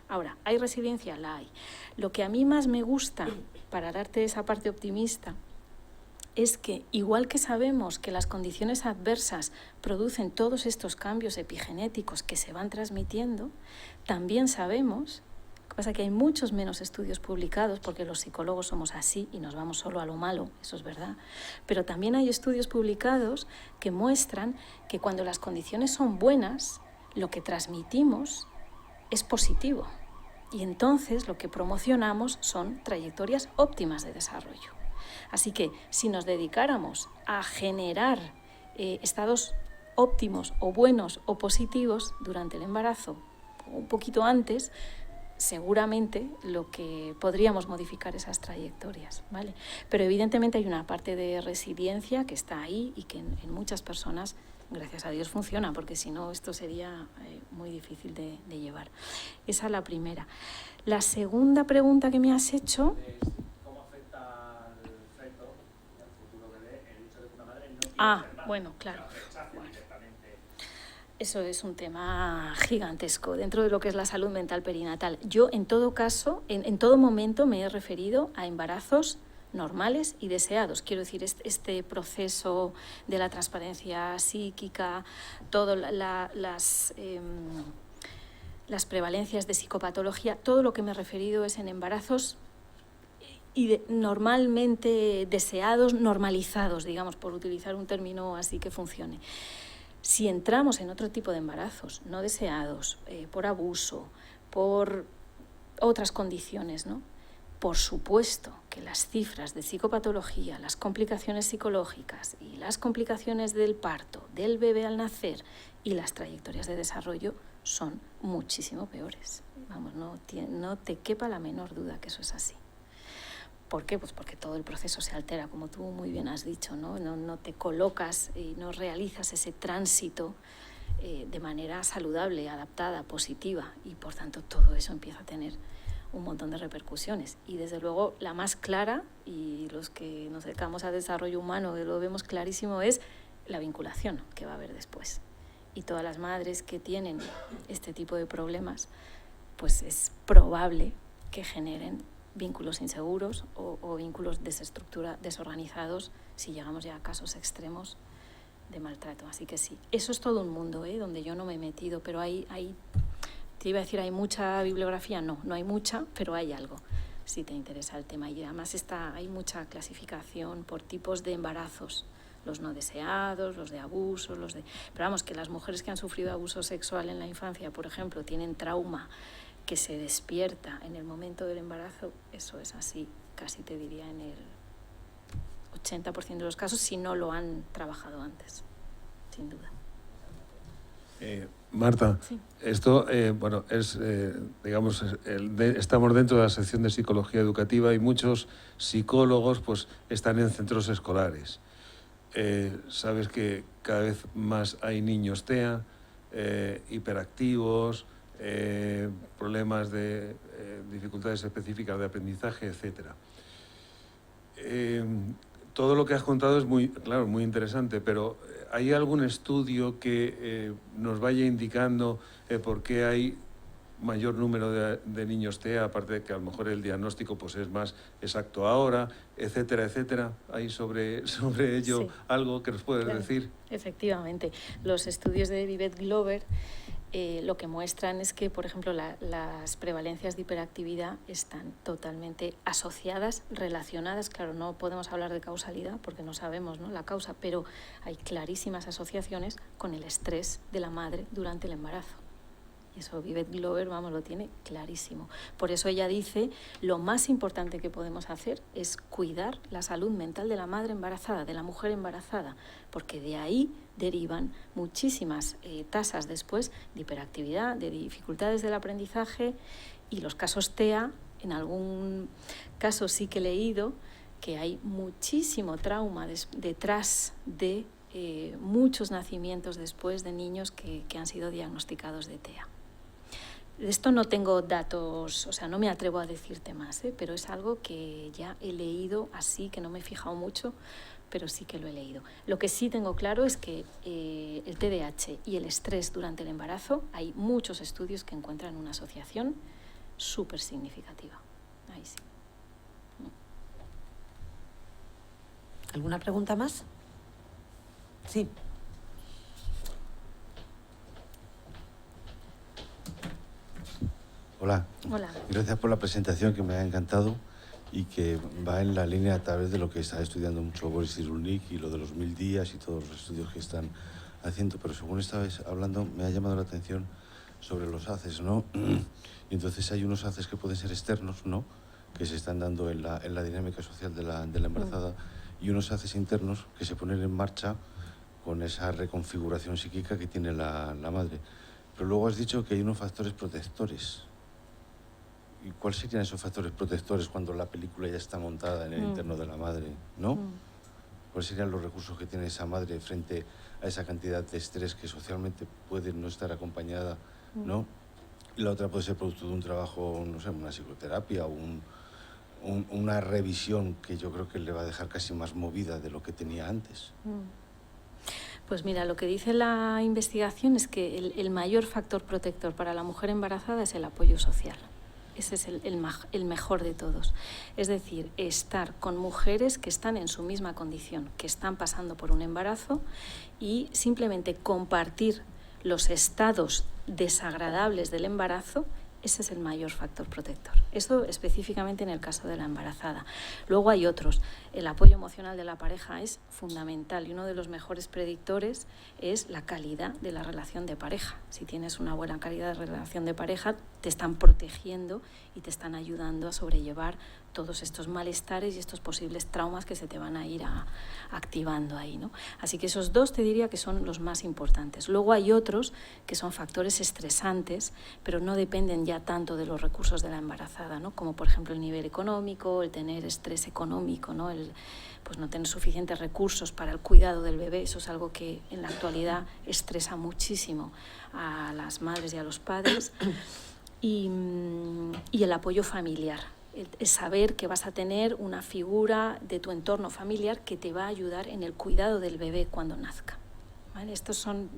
Ahora, ¿hay resiliencia? La hay. Lo que a mí más me gusta, para darte esa parte optimista, es que igual que sabemos que las condiciones adversas producen todos estos cambios epigenéticos que se van transmitiendo, también sabemos. Lo que pasa es que hay muchos menos estudios publicados porque los psicólogos somos así y nos vamos solo a lo malo, eso es verdad. Pero también hay estudios publicados que muestran que cuando las condiciones son buenas, lo que transmitimos es positivo. Y entonces lo que promocionamos son trayectorias óptimas de desarrollo. Así que si nos dedicáramos a generar estados óptimos o buenos o positivos durante el embarazo, un poquito antes, seguramente lo que podríamos modificar esas trayectorias, ¿vale? Pero evidentemente hay una parte de resiliencia que está ahí y que en muchas personas, gracias a Dios, funciona, porque si no esto sería muy difícil de llevar. Esa es la primera. La segunda pregunta que me has hecho... ¿Cómo afecta al feto y al futuro bebé el hecho de que una madre no quiera ser madre? Bueno, claro. Bueno. Eso es un tema gigantesco dentro de lo que es la salud mental perinatal. Yo, en todo caso, en todo momento me he referido a embarazos normales y deseados. Quiero decir, este proceso de la transparencia psíquica, todas las prevalencias de psicopatología, todo lo que me he referido es en embarazos normalmente deseados, normalizados, digamos, por utilizar un término así que funcione. Si entramos en otro tipo de embarazos no deseados, por abuso, por otras condiciones, ¿no? Por supuesto que las cifras de psicopatología, las complicaciones psicológicas y las complicaciones del parto, del bebé al nacer y las trayectorias de desarrollo son muchísimo peores. Vamos, no te quepa la menor duda que eso es así. ¿Por qué? Pues porque todo el proceso se altera, como tú muy bien has dicho, ¿no? No te colocas y no realizas ese tránsito de manera saludable, adaptada, positiva, y por tanto todo eso empieza a tener un montón de repercusiones. Y desde luego la más clara, y los que nos dedicamos al desarrollo humano lo vemos clarísimo, es la vinculación que va a haber después. Y todas las madres que tienen este tipo de problemas, pues es probable que generen vínculos inseguros o vínculos desorganizados si llegamos ya a casos extremos de maltrato. Así que sí, eso es todo un mundo, donde yo no me he metido, pero te iba a decir, ¿hay mucha bibliografía? No hay mucha, pero hay algo, si te interesa el tema. Y además hay mucha clasificación por tipos de embarazos, los no deseados, los de abuso, Pero vamos, que las mujeres que han sufrido abuso sexual en la infancia, por ejemplo, tienen trauma que se despierta en el momento del embarazo, eso es así, casi te diría en el 80% de los casos, si no lo han trabajado antes, sin duda. Marta, Sí. esto, estamos dentro de la sección de psicología educativa y muchos psicólogos pues están en centros escolares. Sabes que cada vez más hay niños TEA, hiperactivos, problemas de dificultades específicas de aprendizaje, etc. Todo lo que has contado es muy interesante, pero ¿hay algún estudio que nos vaya indicando por qué hay mayor número de niños TEA, aparte de que a lo mejor el diagnóstico pues es más exacto ahora, etcétera, etcétera? ¿Hay sobre ello Sí, algo que nos puedes decir? Efectivamente, los estudios de Vivek Glover lo que muestran es que, por ejemplo, las prevalencias de hiperactividad están totalmente asociadas, relacionadas. Claro, no podemos hablar de causalidad porque no sabemos, ¿no?, la causa, pero hay clarísimas asociaciones con el estrés de la madre durante el embarazo. Y eso Vivek Glover, vamos, lo tiene clarísimo. Por eso ella dice, lo más importante que podemos hacer es cuidar la salud mental de la madre embarazada, de la mujer embarazada, porque de ahí derivan muchísimas tasas después de hiperactividad, de dificultades del aprendizaje, y los casos TEA, en algún caso sí que he leído que hay muchísimo trauma detrás de muchos nacimientos después de niños que han sido diagnosticados de TEA. De esto no tengo datos, o sea, no me atrevo a decirte más, pero es algo que ya he leído así, que no me he fijado mucho, pero sí que lo he leído. Lo que sí tengo claro es que el TDAH y el estrés durante el embarazo, hay muchos estudios que encuentran una asociación súper significativa. Ahí sí. ¿Alguna pregunta más? Sí. Hola. Hola. Gracias por la presentación, que me ha encantado y que va en la línea a través de lo que está estudiando mucho Boris Cyrulnik y lo de los 1000 días y todos los estudios que están haciendo. Pero según estabais hablando, me ha llamado la atención sobre los haces, ¿no? Y entonces hay unos haces que pueden ser externos, ¿no?, que se están dando en la dinámica social de la embarazada, y unos haces internos que se ponen en marcha con esa reconfiguración psíquica que tiene la madre. Pero luego has dicho que hay unos factores protectores. ¿Y cuáles serían esos factores protectores cuando la película ya está montada en el interno de la madre, ¿no? ¿Cuáles serían los recursos que tiene esa madre frente a esa cantidad de estrés que socialmente puede no estar acompañada, ¿no? Y la otra puede ser producto de un trabajo, no sé, una psicoterapia o una revisión que yo creo que le va a dejar casi más movida de lo que tenía antes. Pues mira, lo que dice la investigación es que el mayor factor protector para la mujer embarazada es el apoyo social. Ese es el mejor de todos. Es decir, estar con mujeres que están en su misma condición, que están pasando por un embarazo, y simplemente compartir los estados desagradables del embarazo. Ese es el mayor factor protector. Eso específicamente en el caso de la embarazada. Luego hay otros. El apoyo emocional de la pareja es fundamental, y uno de los mejores predictores es la calidad de la relación de pareja. Si tienes una buena calidad de relación de pareja, te están protegiendo y te están ayudando a sobrellevar todos estos malestares y estos posibles traumas que se te van a ir activando ahí, ¿no? Así que esos dos te diría que son los más importantes. Luego hay otros que son factores estresantes, pero no dependen ya tanto de los recursos de la embarazada, ¿no? Como por ejemplo el nivel económico, el tener estrés económico, ¿no? Pues no tener suficientes recursos para el cuidado del bebé. Eso es algo que en la actualidad estresa muchísimo a las madres y a los padres. Y el apoyo familiar. Es saber que vas a tener una figura de tu entorno familiar que te va a ayudar en el cuidado del bebé cuando nazca, ¿vale? Estos son,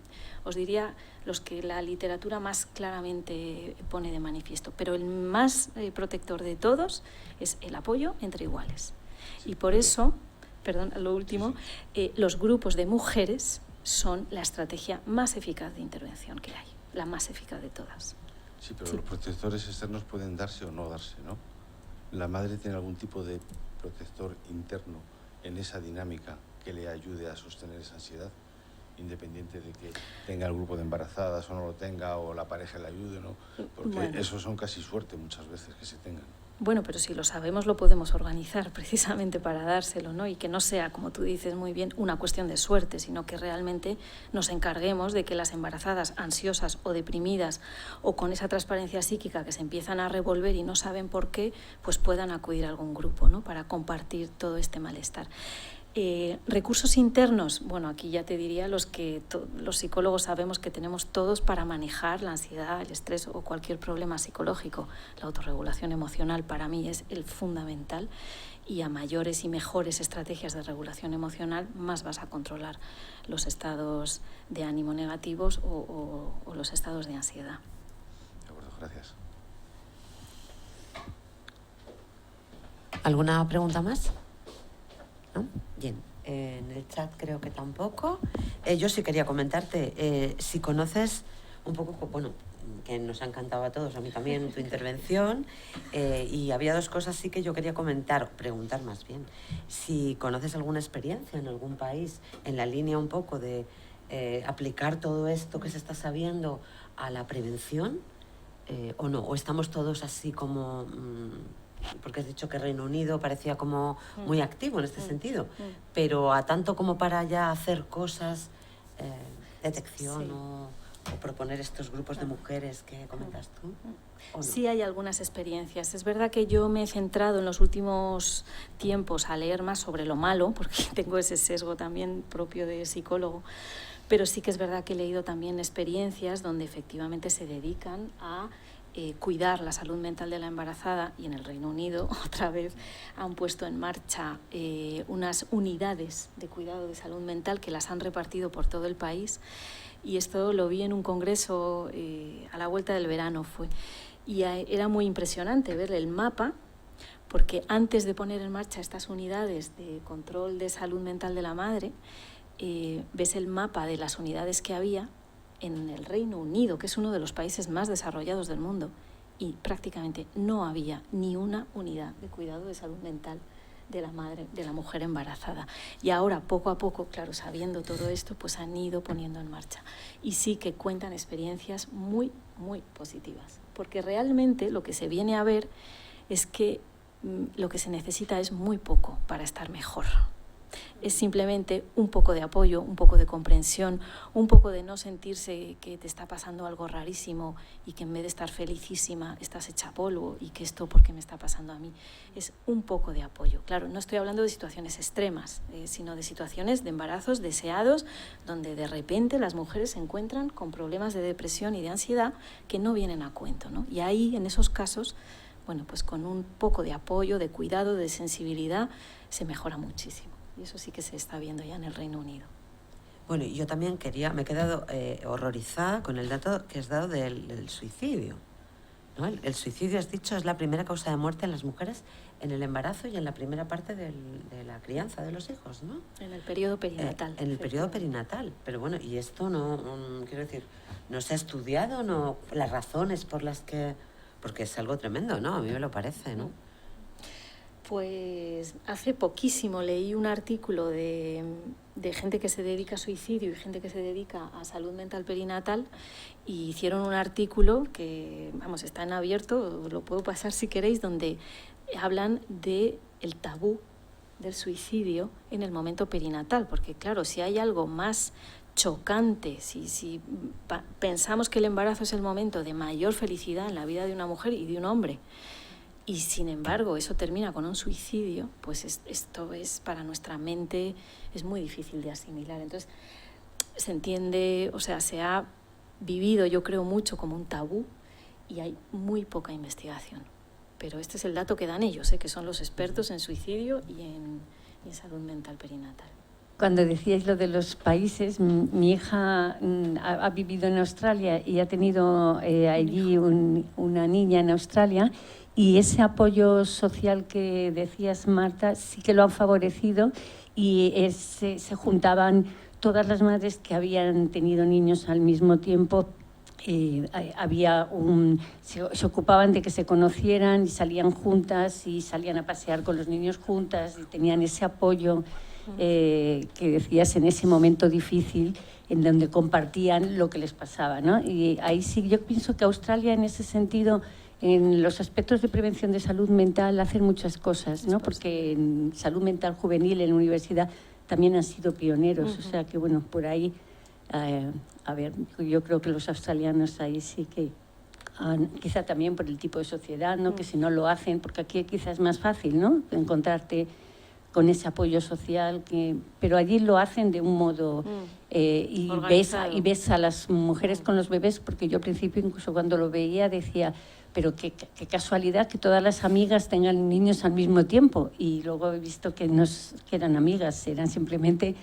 os diría, los que la literatura más claramente pone de manifiesto. Pero el más protector de todos es el apoyo entre iguales. Y por eso, perdón, lo último, los grupos de mujeres son la estrategia más eficaz de intervención que hay, la más eficaz de todas. Sí, pero los protectores externos pueden darse o no darse, ¿no? ¿La madre tiene algún tipo de protector interno en esa dinámica que le ayude a sostener esa ansiedad, independiente de que tenga el grupo de embarazadas o no lo tenga, o la pareja le ayude, ¿no? Porque eso son casi suerte muchas veces que se tengan. Bueno, pero si lo sabemos lo podemos organizar precisamente para dárselo, ¿no? Y que no sea, como tú dices muy bien, una cuestión de suerte, sino que realmente nos encarguemos de que las embarazadas ansiosas o deprimidas o con esa transparencia psíquica que se empiezan a revolver y no saben por qué, pues puedan acudir a algún grupo, ¿no? Para compartir todo este malestar. Recursos internos, bueno, aquí ya te diría los que los psicólogos sabemos que tenemos todos para manejar la ansiedad, el estrés o cualquier problema psicológico. La autorregulación emocional para mí es el fundamental, y a mayores y mejores estrategias de regulación emocional, más vas a controlar los estados de ánimo negativos o los estados de ansiedad. De acuerdo, gracias. ¿Alguna pregunta más? ¿No? Bien, en el chat creo que tampoco. Yo sí quería comentarte, si conoces un poco, bueno, que nos ha encantado a todos, a mí también, tu intervención, y había dos cosas sí que yo quería preguntar más bien. Si conoces alguna experiencia en algún país en la línea un poco de aplicar todo esto que se está sabiendo a la prevención o no? ¿O estamos todos así como...? Porque has dicho que Reino Unido parecía como muy activo en este sentido, pero a tanto como para ya hacer cosas, detección Sí. o proponer estos grupos de mujeres que comentas tú. ¿O no? Sí hay algunas experiencias. Es verdad que yo me he centrado en los últimos tiempos a leer más sobre lo malo, porque tengo ese sesgo también propio de psicólogo, pero sí que es verdad que he leído también experiencias donde efectivamente se dedican a cuidar la salud mental de la embarazada, y en el Reino Unido otra vez han puesto en marcha unas unidades de cuidado de salud mental que las han repartido por todo el país, y esto lo vi en un congreso a la vuelta del verano fue, y era muy impresionante ver el mapa, porque antes de poner en marcha estas unidades de control de salud mental de la madre, ves el mapa de las unidades que había en el Reino Unido, que es uno de los países más desarrollados del mundo, y prácticamente no había ni una unidad de cuidado de salud mental de la madre, de la mujer embarazada. Y ahora, poco a poco, claro, sabiendo todo esto, pues han ido poniendo en marcha. Y sí que cuentan experiencias muy, muy positivas, porque realmente lo que se viene a ver es que lo que se necesita es muy poco para estar mejor. Es simplemente un poco de apoyo, un poco de comprensión, un poco de no sentirse que te está pasando algo rarísimo y que en vez de estar felicísima estás hecha polvo y que esto ¿por qué me está pasando a mí? Es un poco de apoyo. Claro, no estoy hablando de situaciones extremas, sino de situaciones de embarazos deseados donde de repente las mujeres se encuentran con problemas de depresión y de ansiedad que no vienen a cuento, ¿no? Y ahí, en esos casos, bueno, pues con un poco de apoyo, de cuidado, de sensibilidad, se mejora muchísimo. Y eso sí que se está viendo ya en el Reino Unido. Bueno, y yo también me he quedado horrorizada con el dato que has dado del suicidio, ¿no? El suicidio, has dicho, es la primera causa de muerte en las mujeres en el embarazo y en la primera parte de la crianza de los hijos, ¿no? En el periodo perinatal. En el periodo perinatal. Pero bueno, y esto no, quiero decir, no se ha estudiado, no, las razones por las que... Porque es algo tremendo, ¿no? A mí me lo parece, ¿no? Pues hace poquísimo leí un artículo de gente que se dedica a suicidio y gente que se dedica a salud mental perinatal, y hicieron un artículo que, vamos, está en abierto, os lo puedo pasar si queréis, donde hablan de el tabú del suicidio en el momento perinatal, porque claro, si hay algo más chocante, si pensamos que el embarazo es el momento de mayor felicidad en la vida de una mujer y de un hombre, y sin embargo eso termina con un suicidio, pues esto es para nuestra mente es muy difícil de asimilar. Entonces se entiende, o sea, se ha vivido, yo creo, mucho como un tabú y hay muy poca investigación. Pero este es el dato que dan ellos, que son los expertos en suicidio y en salud mental perinatal. Cuando decíais lo de los países, mi hija ha vivido en Australia y ha tenido allí una niña en Australia, y ese apoyo social que decías, Marta, sí que lo han favorecido, y se juntaban todas las madres que habían tenido niños al mismo tiempo. Se ocupaban de que se conocieran y salían juntas y salían a pasear con los niños juntas y tenían ese apoyo que decías en ese momento difícil en donde compartían lo que les pasaba, ¿no? Y ahí sí, yo pienso que Australia en ese sentido, en los aspectos de prevención de salud mental, hacen muchas cosas, ¿no? Porque en salud mental juvenil en la universidad también han sido pioneros, o sea que bueno, por ahí, a ver, yo creo que los australianos ahí sí que quizá también por el tipo de sociedad, ¿no? Que si no lo hacen, porque aquí quizás es más fácil, ¿no? Encontrarte con ese apoyo social, pero allí lo hacen de un modo y ves a las mujeres con los bebés, porque yo al principio incluso cuando lo veía decía, pero qué casualidad que todas las amigas tengan niños al mismo tiempo, y luego he visto que no que eran amigas, eran simplemente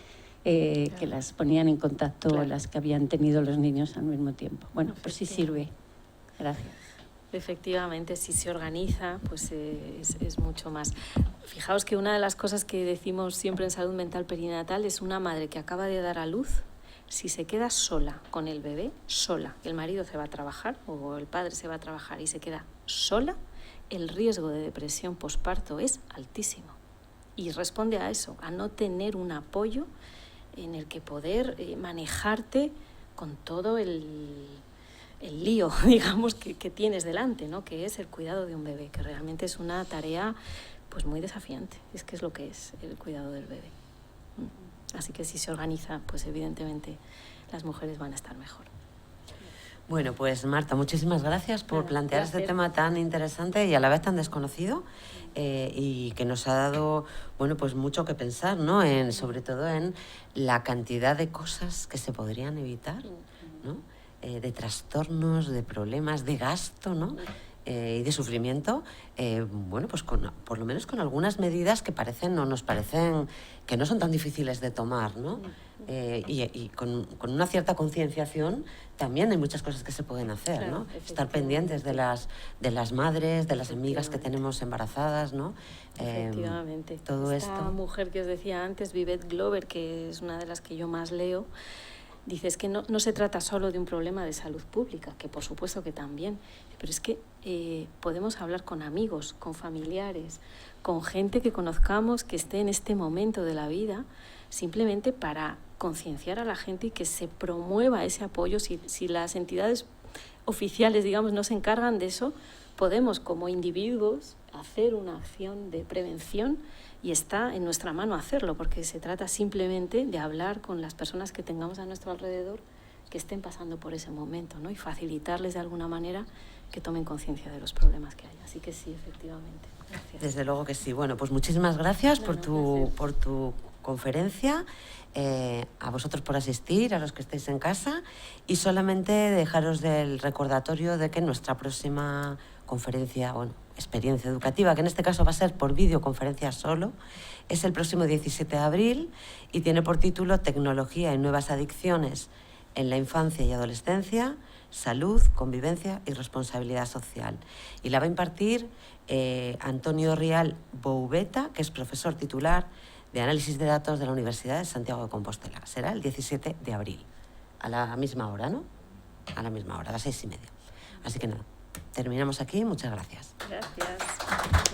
que las ponían en contacto las que habían tenido los niños al mismo tiempo. Bueno, pues sí sirve. Gracias. Efectivamente, si se organiza, pues es mucho más. Fijaos que una de las cosas que decimos siempre en salud mental perinatal es una madre que acaba de dar a luz, si se queda sola con el bebé, sola, el marido se va a trabajar o el padre se va a trabajar y se queda sola, el riesgo de depresión posparto es altísimo. Y responde a eso, a no tener un apoyo en el que poder manejarte con todo el lío, digamos, que tienes delante, ¿no? Que es el cuidado de un bebé, que realmente es una tarea pues muy desafiante. Es que es lo que es el cuidado del bebé. Así que si se organiza, pues evidentemente las mujeres van a estar mejor. Bueno, pues Marta, muchísimas gracias por plantear este tema tan interesante y a la vez tan desconocido, y que nos ha dado, bueno, pues mucho que pensar, ¿no? Sobre todo en la cantidad de cosas que se podrían evitar, ¿no? De trastornos, de problemas, de gasto, ¿no? Y de sufrimiento, bueno, pues por lo menos con algunas medidas que nos parecen que no son tan difíciles de tomar, ¿no? Y con una cierta concienciación también hay muchas cosas que se pueden hacer, Claro, ¿no? Estar pendientes de las madres, de las amigas que tenemos embarazadas, ¿no? Efectivamente. Todo Esta esto. mujer que os decía antes, Vivette Glover, que es una de las que yo más leo, dice es que no se trata solo de un problema de salud pública, que por supuesto que también, pero es que podemos hablar con amigos, con familiares, con gente que conozcamos que esté en este momento de la vida, simplemente para concienciar a la gente y que se promueva ese apoyo. Si las entidades oficiales, digamos, no se encargan de eso, podemos como individuos hacer una acción de prevención y está en nuestra mano hacerlo, porque se trata simplemente de hablar con las personas que tengamos a nuestro alrededor que estén pasando por ese momento, ¿no? Y facilitarles de alguna manera que tomen conciencia de los problemas que hay. Así que sí, efectivamente. Gracias. Desde luego que sí. Bueno, pues muchísimas gracias por tu conferencia, a vosotros por asistir, a los que estáis en casa, y solamente dejaros del recordatorio de que nuestra próxima conferencia, bueno, experiencia educativa, que en este caso va a ser por videoconferencia solo, es el próximo 17 de abril y tiene por título Tecnología y nuevas adicciones en la infancia y adolescencia, salud, convivencia y responsabilidad social. Y la va a impartir Antonio Rial Boubeta, que es profesor titular de análisis de datos de la Universidad de Santiago de Compostela. Será el 17 de abril, a la misma hora, ¿no? A la misma hora, a las 6:30. Así que nada, terminamos aquí. Muchas gracias. Gracias.